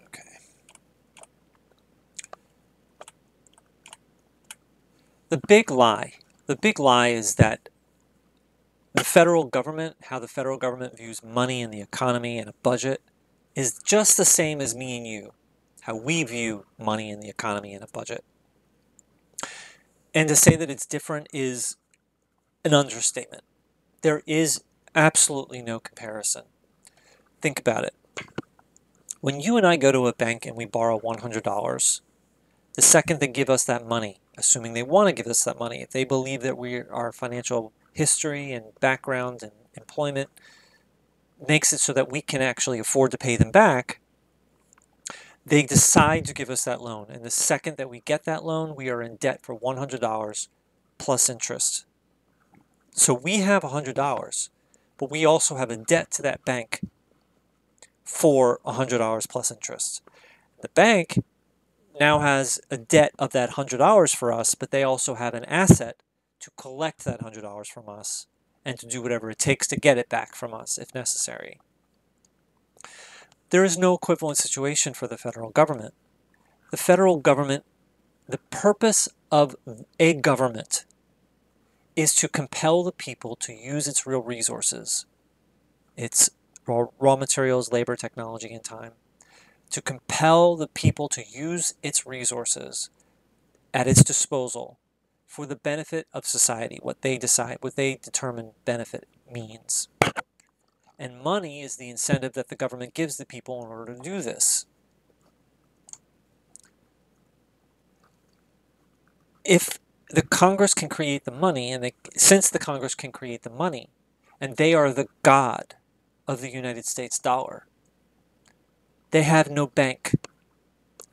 Okay. The big lie is that the federal government, how the federal government views money and the economy and a budget, is just the same as me and you, how we view money and the economy and a budget. And to say that it's different is an understatement. There is absolutely no comparison. Think about it. When you and I go to a bank and we borrow $100, the second they give us that money, assuming they want to give us that money, if they believe that our financial history and background and employment makes it so that we can actually afford to pay them back, they decide to give us that loan. And the second that we get that loan, we are in debt for $100 plus interest. So we have $100. but we also have a debt to that bank for $100 plus interest. The bank now has a debt of that $100 for us, but they also have an asset to collect that $100 from us and to do whatever it takes to get it back from us if necessary. There is no equivalent situation for the federal government. The federal government, the purpose of a government is to compel the people to use its real resources, its raw materials, labor, technology, and time, to compel the people to use its resources at its disposal for the benefit of society, what they determine benefit means. And money is the incentive that the government gives the people in order to do this. If the Congress can create the money, and since the Congress can create the money, and they are the god of the United States dollar, they have no bank.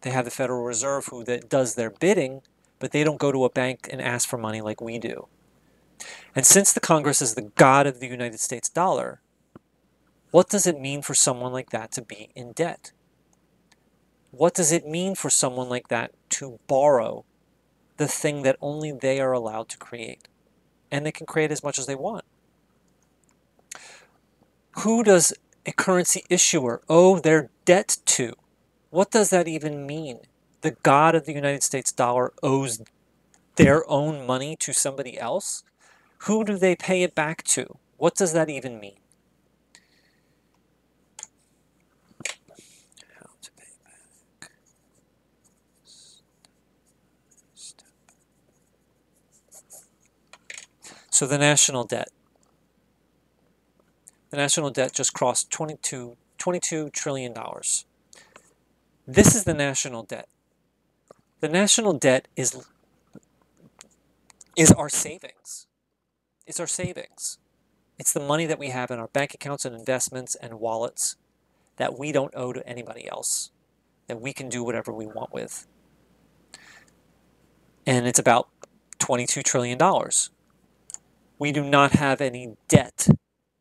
They have the Federal Reserve who does their bidding, but they don't go to a bank and ask for money like we do. And since the Congress is the god of the United States dollar, what does it mean for someone like that to be in debt? What does it mean for someone like that to borrow the thing that only they are allowed to create? And they can create as much as they want. Who does a currency issuer owe their debt to? What does that even mean? The god of the United States dollar owes their own money to somebody else? Who do they pay it back to? What does that even mean? How to pay back. So the national debt. The national debt just crossed $22 trillion. This is the national debt. The national debt is our savings. It's our savings. It's the money that we have in our bank accounts and investments and wallets that we don't owe to anybody else, that we can do whatever we want with. And it's about $22 trillion. We do not have any debt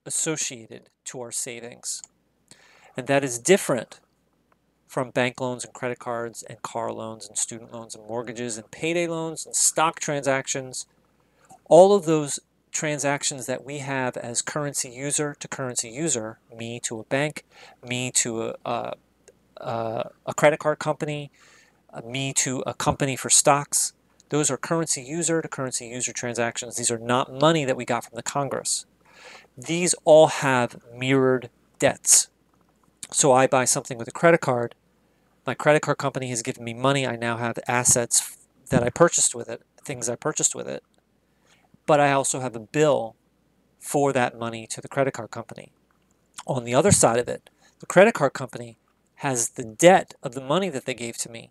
associated to our savings. And that is different from bank loans and credit cards and car loans and student loans and mortgages and payday loans and stock transactions. All of those transactions that we have as currency user to currency user, me to a bank, me to a credit card company, me to a company for stocks, those are currency user to currency user transactions. These are not money that we got from the Congress. These all have mirrored debts. So I buy something with a credit card. My credit card company has given me money. I now have assets that I purchased with it, things I purchased with it. But I also have a bill for that money to the credit card company. On the other side of it, the credit card company has the debt of the money that they gave to me,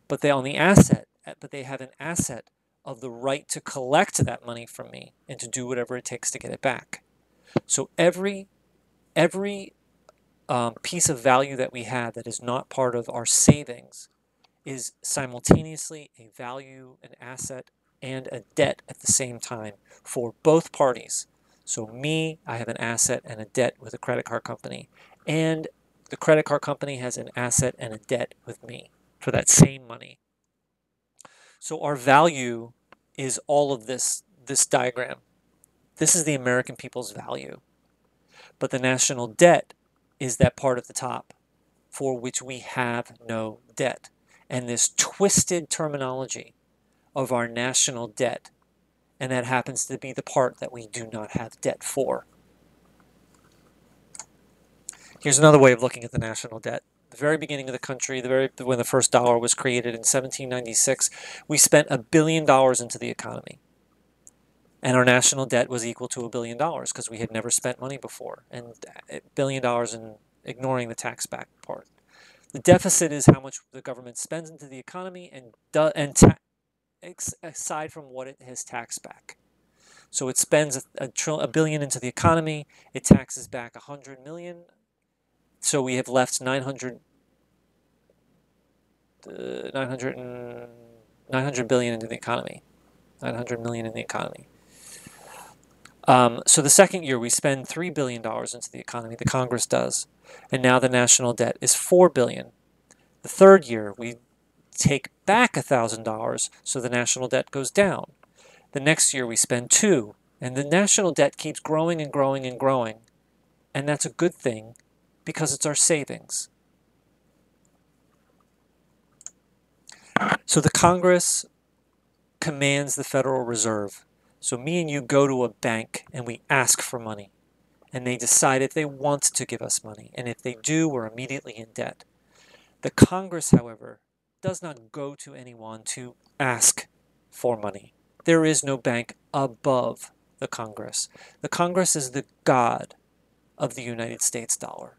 but they have an asset of the right to collect that money from me and to do whatever it takes to get it back. So every piece of value that we have that is not part of our savings is simultaneously a value, an asset, and a debt at the same time for both parties. So me, I have an asset and a debt with a credit card company, and the credit card company has an asset and a debt with me for that same money. So our value is all of this diagram. This is the American people's value. But the national debt is that part at the top for which we have no debt. And this twisted terminology of our national debt, and that happens to be the part that we do not have debt for. Here's another way of looking at the national debt. The very beginning of the country, when the first dollar was created in 1796, we spent $1 billion into the economy. And our national debt was equal to $1 billion because we had never spent money before. And $1 billion in ignoring the tax back part. The deficit is how much the government spends into the economy aside from what it has taxed back. So it spends $1 billion into the economy, it taxes back $100 million, so we have left 900 billion into the economy, 900 million in the economy. So the second year, we spend $3 billion into the economy, the Congress does, and now the national debt is $4 billion. The third year, we take back $1,000, so the national debt goes down. The next year, we spend $2 billion, and the national debt keeps growing and growing and growing, and that's a good thing because it's our savings. So the Congress commands the Federal Reserve. So me and you go to a bank and we ask for money, and they decide if they want to give us money, and if they do, we're immediately in debt. The Congress, however, does not go to anyone to ask for money. There is no bank above the Congress. The Congress is the god of the United States dollar.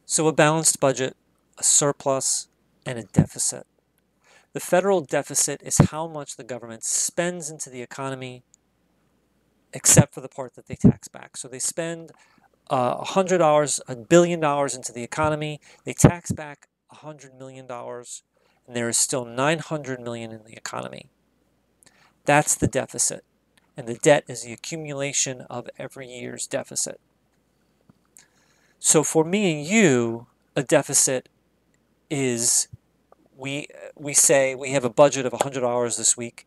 So a balanced budget, a surplus, and a deficit. The federal deficit is how much the government spends into the economy, except for the part that they tax back. So they spend $100, $1 billion into the economy. They tax back $100 million, and there is still $900 million in the economy. That's the deficit, and the debt is the accumulation of every year's deficit. So for me and you, a deficit is we say we have a budget of $100 this week,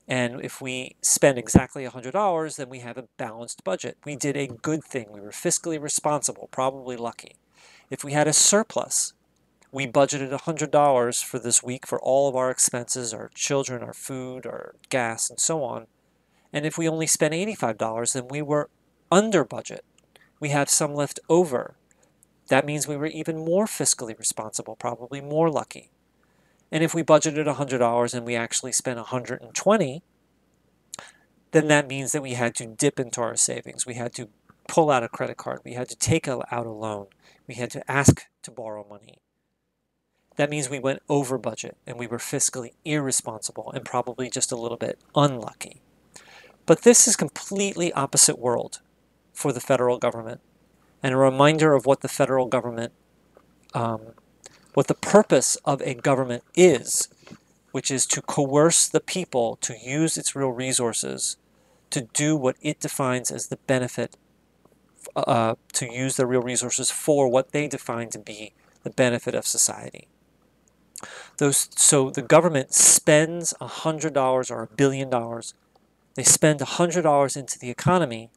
and if we spend exactly $100, then we have a balanced budget. We did a good thing. We were fiscally responsible, probably lucky. If we had a surplus, we budgeted $100 for this week for all of our expenses, our children, our food, our gas, and so on. And if we only spent $85, then we were under budget. We had some left over. That means we were even more fiscally responsible, probably more lucky. And if we budgeted $100 and we actually spent $120, then that means that we had to dip into our savings. We had to pull out a credit card. We had to take out a loan. We had to ask to borrow money. That means we went over budget and we were fiscally irresponsible and probably just a little bit unlucky. But this is completely opposite world for the federal government, and a reminder of what the federal government what the purpose of a government is, which is to coerce the people to use its real resources to do what it defines as the benefit, to use the real resources for what they define to be the benefit of society. So the government spends $100 or $1 billion. They spend $100 into the economy,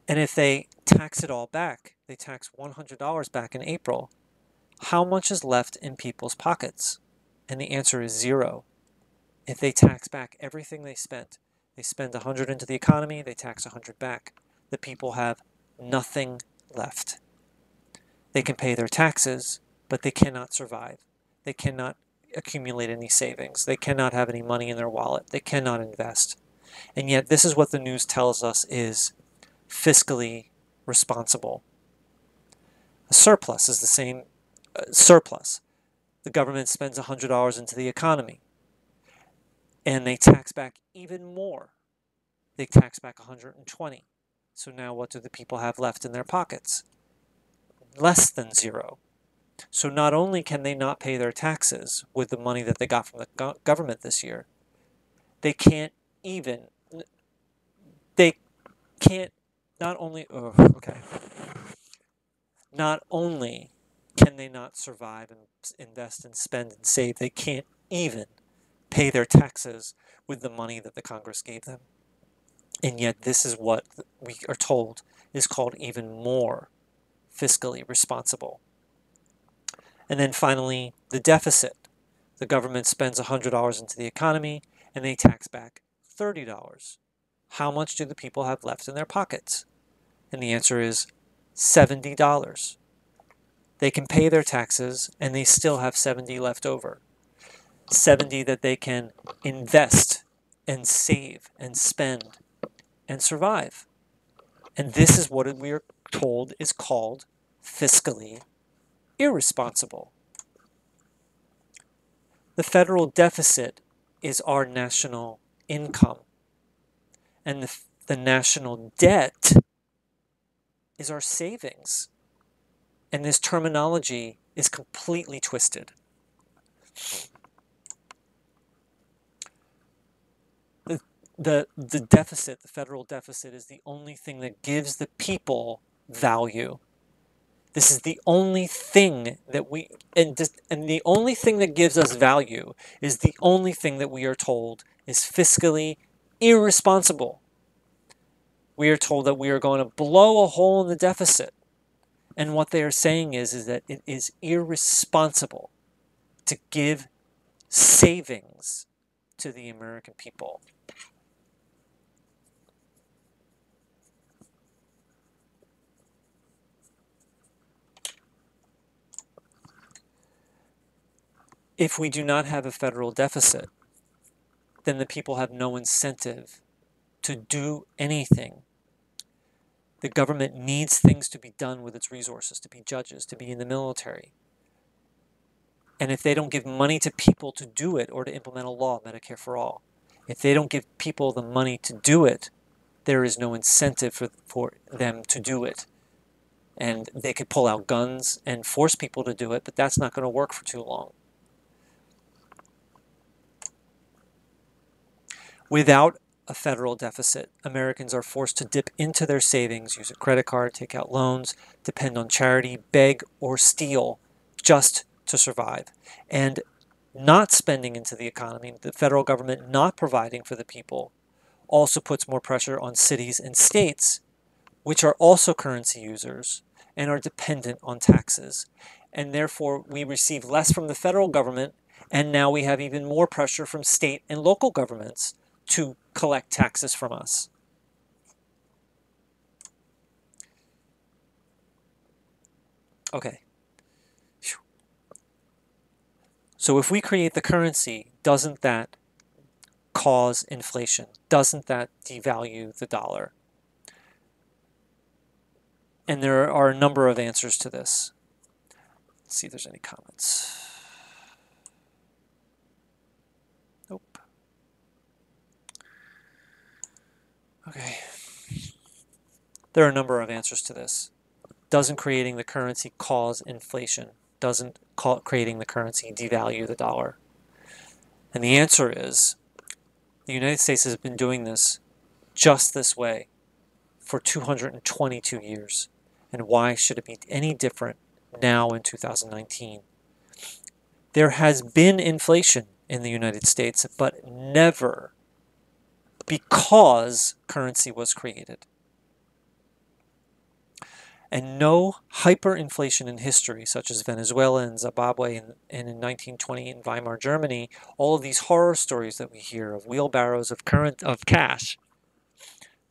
and if they tax it all back, they tax $100 back in April, how much is left in people's pockets? And the answer is zero. If they tax back everything they spend 100 into the economy, they tax 100 back. The people have nothing left. They can pay their taxes, but they cannot survive. They cannot accumulate any savings. They cannot have any money in their wallet. They cannot invest. And yet this is what the news tells us is fiscally responsible. A surplus is the same surplus. The government spends $100 into the economy, and they tax back even more. They tax back 120. So now what do the people have left in their pockets? Less than zero. So not only can they not pay their taxes with the money that they got from the government this year, they can't even, not only can they not survive and invest and spend and save, they can't even pay their taxes with the money that the Congress gave them. And yet this is what we are told is called even more fiscally responsible. And then finally, the deficit. The government spends $100 into the economy and they tax back $30. How much do the people have left in their pockets? And the answer is $70. They can pay their taxes and they still have $70 left over. $70 that they can invest and save and spend and survive. And this is what we are told is called fiscally irresponsible. The federal deficit is our national income, and the national debt is our savings. And this terminology is completely twisted. the deficit, the federal deficit, is the only thing that gives the people value. This is the only thing that and the only thing that gives us value is the only thing that we are told is fiscally irresponsible. We are told that we are going to blow a hole in the deficit. And what they are saying is that it is irresponsible to give savings to the American people. If we do not have a federal deficit, then the people have no incentive to do anything. The government needs things to be done with its resources, to be judges, to be in the military. And if they don't give money to people to do it or to implement a law, Medicare for all, if they don't give people the money to do it, there is no incentive for them to do it. And they could pull out guns and force people to do it, but that's not going to work for too long. Without a federal deficit, Americans are forced to dip into their savings, use a credit card, take out loans, depend on charity, beg or steal just to survive. And not spending into the economy, the federal government not providing for the people, also puts more pressure on cities and states, which are also currency users and are dependent on taxes. And therefore, we receive less from the federal government, and now we have even more pressure from state and local governments to collect taxes from us. Okay. So if we create the currency, doesn't that cause inflation? Doesn't that devalue the dollar? And there are a number of answers to this. Let's see if there's any comments. Nope. Okay. There are a number of answers to this. Doesn't creating the currency cause inflation? Doesn't creating the currency devalue the dollar? And the answer is, the United States has been doing this just this way for 222 years. And why should it be any different now in 2019? There has been inflation in the United States, but never because currency was created. And no hyperinflation in history, such as Venezuela and Zimbabwe and in 1920 in Weimar Germany, all of these horror stories that we hear of wheelbarrows of cash,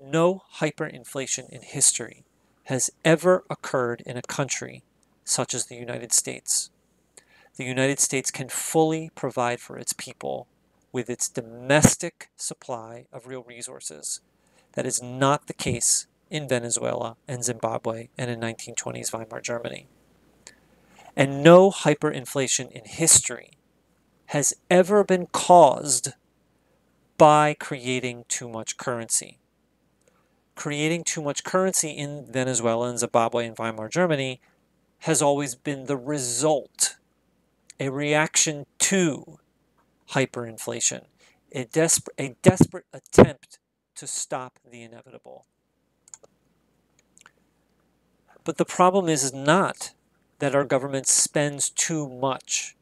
no hyperinflation in history has ever occurred in a country such as the United States. The United States can fully provide for its people with its domestic supply of real resources. That is not the case in Venezuela and Zimbabwe and in 1920s Weimar Germany. And no hyperinflation in history has ever been caused by creating too much currency. Creating too much currency in Venezuela and Zimbabwe and Weimar Germany has always been the result, a reaction to hyperinflation, a desperate attempt to stop the inevitable. But the problem is not that our government spends too much.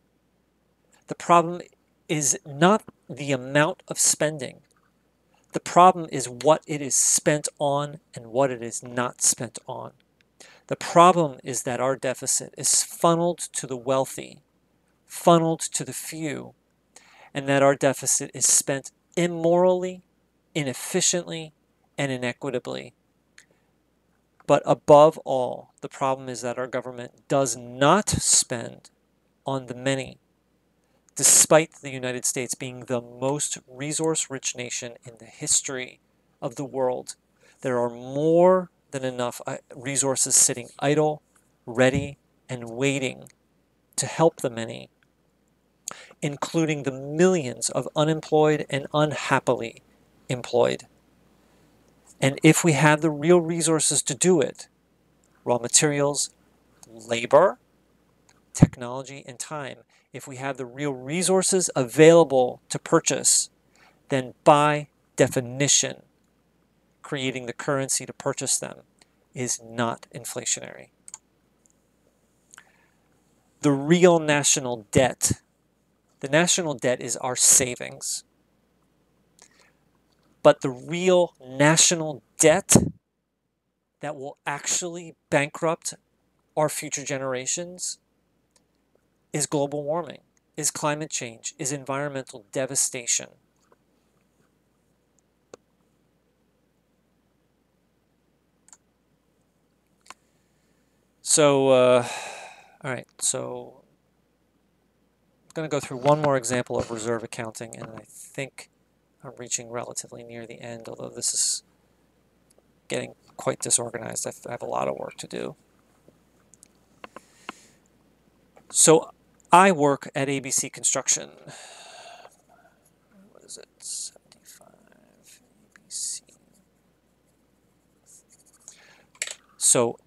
The problem is not the amount of spending. The problem is what it is spent on and what it is not spent on. The problem is that our deficit is funneled to the wealthy, funneled to the few, and that our deficit is spent immorally, inefficiently, and inequitably. But above all, the problem is that our government does not spend on the many, despite the United States being the most resource-rich nation in the history of the world. There are more than enough resources sitting idle, ready, and waiting to help the many, including the millions of unemployed and unhappily employed. And if we have the real resources to do it, raw materials, labor, technology, and time, if we have the real resources available to purchase, then by definition, creating the currency to purchase them, is not inflationary. The real national debt, the national debt is our savings. But the real national debt that will actually bankrupt our future generations is global warming, is climate change, is environmental devastation. So, all right, so I'm going to go through one more example of reserve accounting, and I think I'm reaching relatively near the end, although this is getting quite disorganized. I have a lot of work to do. So I work at ABC Construction. What is it? 75 ABC. So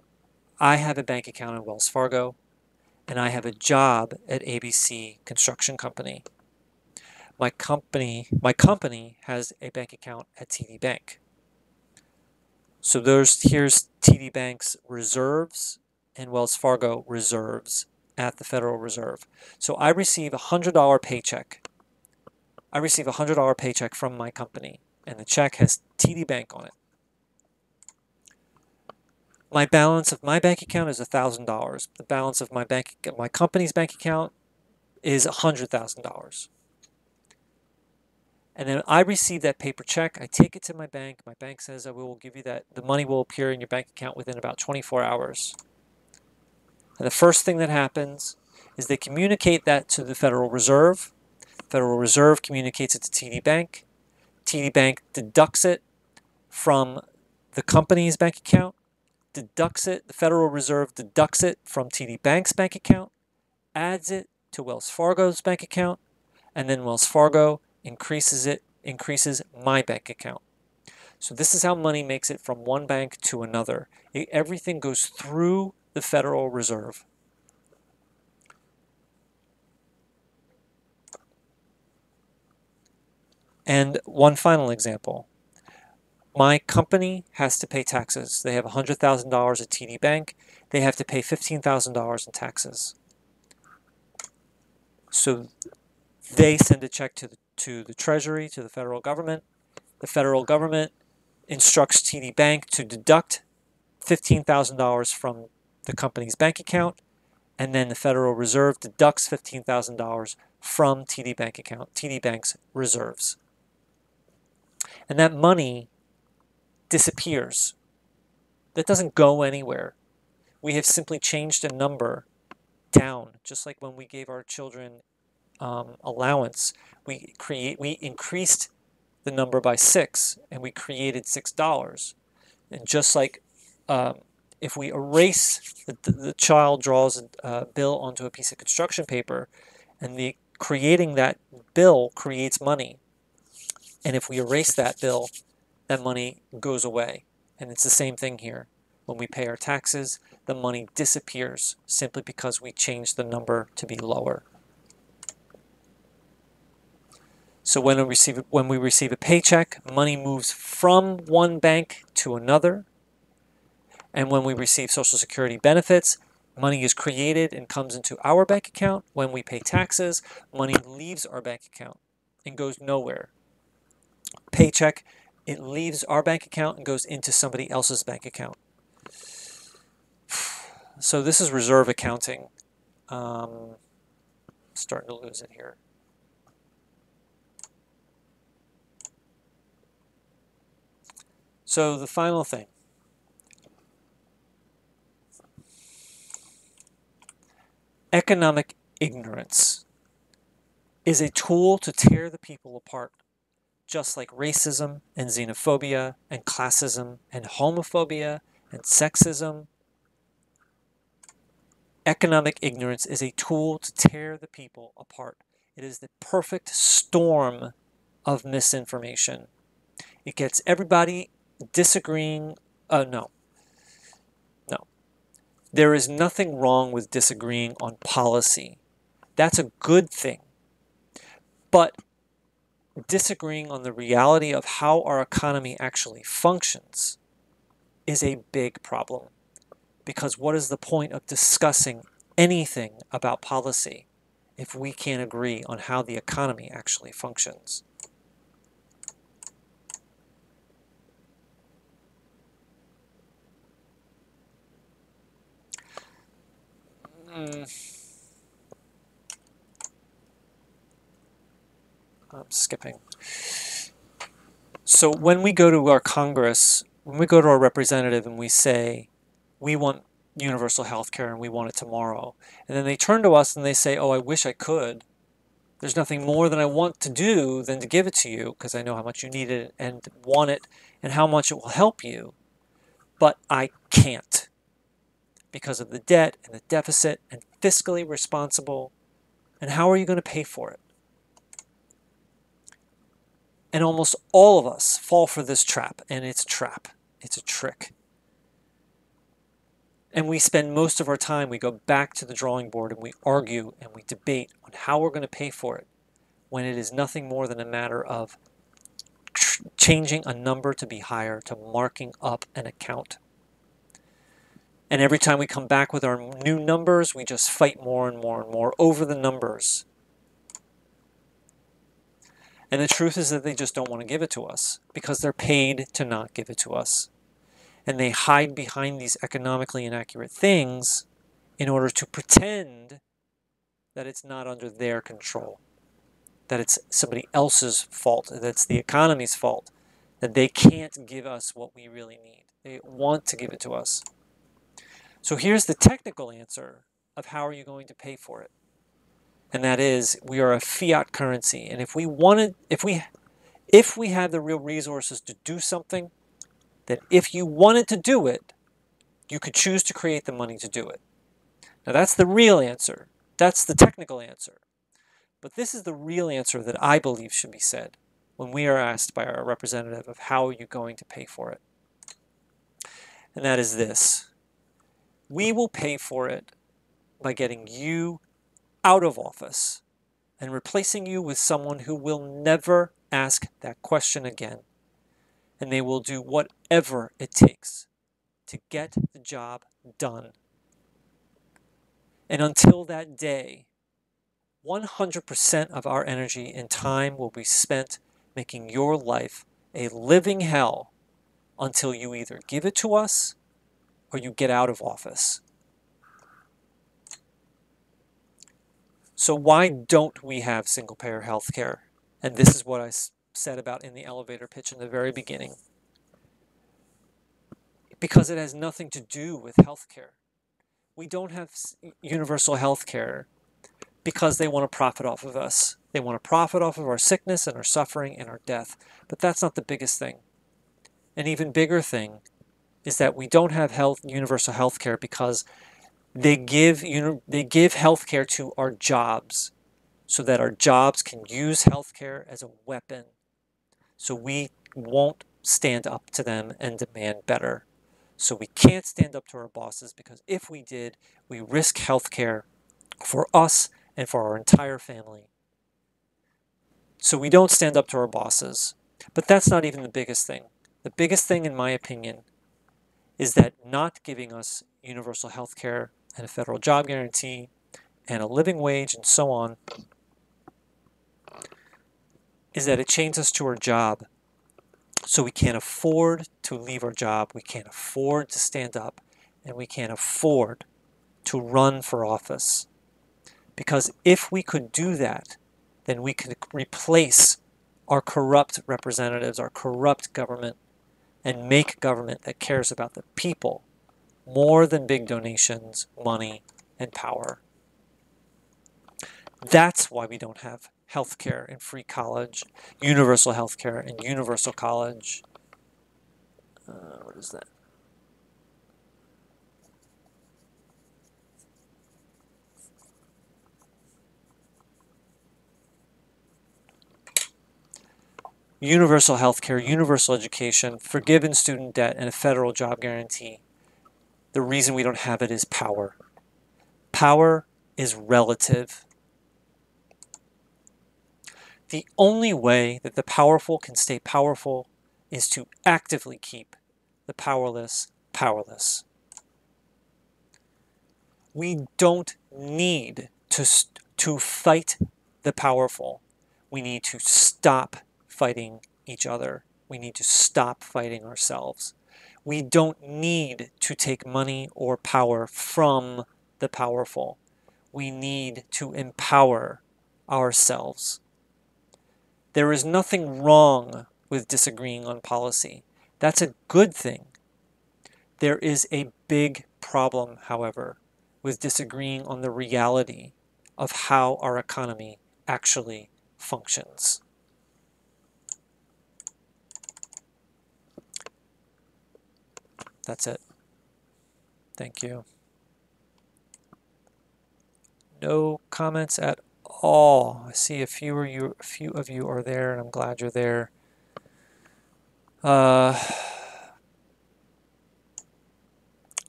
I have a bank account in Wells Fargo, and I have a job at ABC Construction Company. My company has a bank account at TD Bank. So here's TD Bank's reserves and Wells Fargo reserves at the Federal Reserve. So I receive a $100 paycheck. I receive a $100 paycheck from my company, and the check has TD Bank on it. My balance of my bank account is $1,000. The balance of my company's bank account is $100,000. And then I receive that paper check. I take it to my bank. My bank says, "I will give you that. The money will appear in your bank account within about 24 hours." And the first thing that happens is they communicate that to the Federal Reserve. Federal Reserve communicates it to TD Bank. TD Bank deducts it from the company's bank account, deducts it. The Federal Reserve deducts it from TD Bank's bank account, adds it to Wells Fargo's bank account, and then Wells Fargo increases my bank account. So this is how money makes it from one bank to another. Everything goes through the Federal Reserve. And one final example. My company has to pay taxes. They have $100,000 at TD Bank. They have to pay $15,000 in taxes. So they send a check to the Treasury, to the federal government. The federal government instructs TD Bank to deduct $15,000 from the company's bank account, and then the Federal Reserve deducts $15,000 from TD Bank account, TD Bank's reserves. And that money disappears. That doesn't go anywhere. We have simply changed a number down, just like when we gave our children allowance. We increased the number by 6, and we created $6. And just like if we erase, the child draws a bill onto a piece of construction paper, and creating that bill creates money. And if we erase that bill, that money goes away. And it's the same thing here. When we pay our taxes, the money disappears simply because we changed the number to be lower. So when we receive a paycheck, money moves from one bank to another. And when we receive Social Security benefits, money is created and comes into our bank account. When we pay taxes, money leaves our bank account and goes nowhere. Paycheck, it leaves our bank account and goes into somebody else's bank account. So this is reserve accounting. Starting to lose it here. So the final thing. Economic ignorance is a tool to tear the people apart, just like racism and xenophobia and classism and homophobia and sexism. Economic ignorance is a tool to tear the people apart. It is the perfect storm of misinformation. It gets everybody disagreeing. No. There is nothing wrong with disagreeing on policy. That's a good thing. But disagreeing on the reality of how our economy actually functions is a big problem. Because what is the point of discussing anything about policy if we can't agree on how the economy actually functions? I'm skipping. So when we go to our Congress, when we go to our representative and we say, we want universal health care and we want it tomorrow, and then they turn to us and they say, oh, I wish I could. There's nothing more than I want to do than to give it to you because I know how much you need it and want it and how much it will help you. But I can't because of the debt and the deficit and fiscally responsible. And how are you going to pay for it? And almost all of us fall for this trap, and it's a trap. It's a trick. And we spend most of our time, we go back to the drawing board and we argue and we debate on how we're going to pay for it when it is nothing more than a matter of changing a number to be higher, to marking up an account. And every time we come back with our new numbers, we just fight more and more and more over the numbers. And the truth is that they just don't want to give it to us because they're paid to not give it to us. And they hide behind these economically inaccurate things in order to pretend that it's not under their control, that it's somebody else's fault, that it's the economy's fault, that they can't give us what we really need. They want to give it to us. So here's the technical answer of how are you going to pay for it. And that is, we are a fiat currency. And if we have the real resources to do something, that if you wanted to do it, you could choose to create the money to do it. Now that's the real answer. That's the technical answer. But this is the real answer that I believe should be said when we are asked by our representative of how are you going to pay for it. And that is this. We will pay for it by getting you out of office and replacing you with someone who will never ask that question again. And they will do whatever it takes to get the job done. And until that day, 100% of our energy and time will be spent making your life a living hell until you either give it to us or you get out of office. So why don't we have single-payer health care? And this is what I said about in the elevator pitch in the very beginning. Because it has nothing to do with health care. We don't have universal health care because they want to profit off of us. They want to profit off of our sickness and our suffering and our death. But that's not the biggest thing. An even bigger thing is that we don't have universal health care because they give health care to our jobs so that our jobs can use health care as a weapon. So we won't stand up to them and demand better. So we can't stand up to our bosses because if we did, we risk health care for us and for our entire family. So we don't stand up to our bosses. But that's not even the biggest thing. The biggest thing, in my opinion, is that not giving us universal health care and a federal job guarantee and a living wage and so on is that it chains us to our job. So we can't afford to leave our job, we can't afford to stand up, and we can't afford to run for office. Because if we could do that, then we could replace our corrupt representatives, our corrupt government, and make government that cares about the people more than big donations, money, and power. That's why we don't have health care and free college, universal health care and universal college. What is that? Universal health care, universal education, forgiven student debt, and a federal job guarantee. The reason we don't have it is power. Power is relative. The only way that the powerful can stay powerful is to actively keep the powerless powerless. We don't need to fight the powerful. We need to stop fighting each other. We need to stop fighting ourselves. We don't need to take money or power from the powerful. We need to empower ourselves. There is nothing wrong with disagreeing on policy. That's a good thing. There is a big problem, however, with disagreeing on the reality of how our economy actually functions. That's it. Thank you. No comments at all. I see a few of you are there, and I'm glad you're there.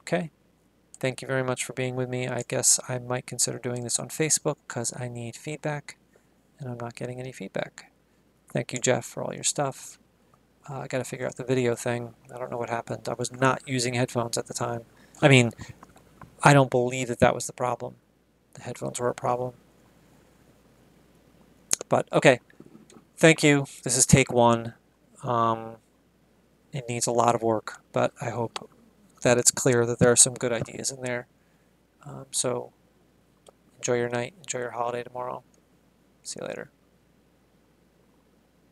Okay. Thank you very much for being with me. I guess I might consider doing this on Facebook because I need feedback, and I'm not getting any feedback. Thank you, Jeff, for all your stuff. I got to figure out the video thing. I don't know what happened. I was not using headphones at the time. I mean, I don't believe that was the problem. The headphones were a problem. But, okay. Thank you. This is take one. It needs a lot of work, but I hope that it's clear that there are some good ideas in there. So enjoy your night. Enjoy your holiday tomorrow. See you later.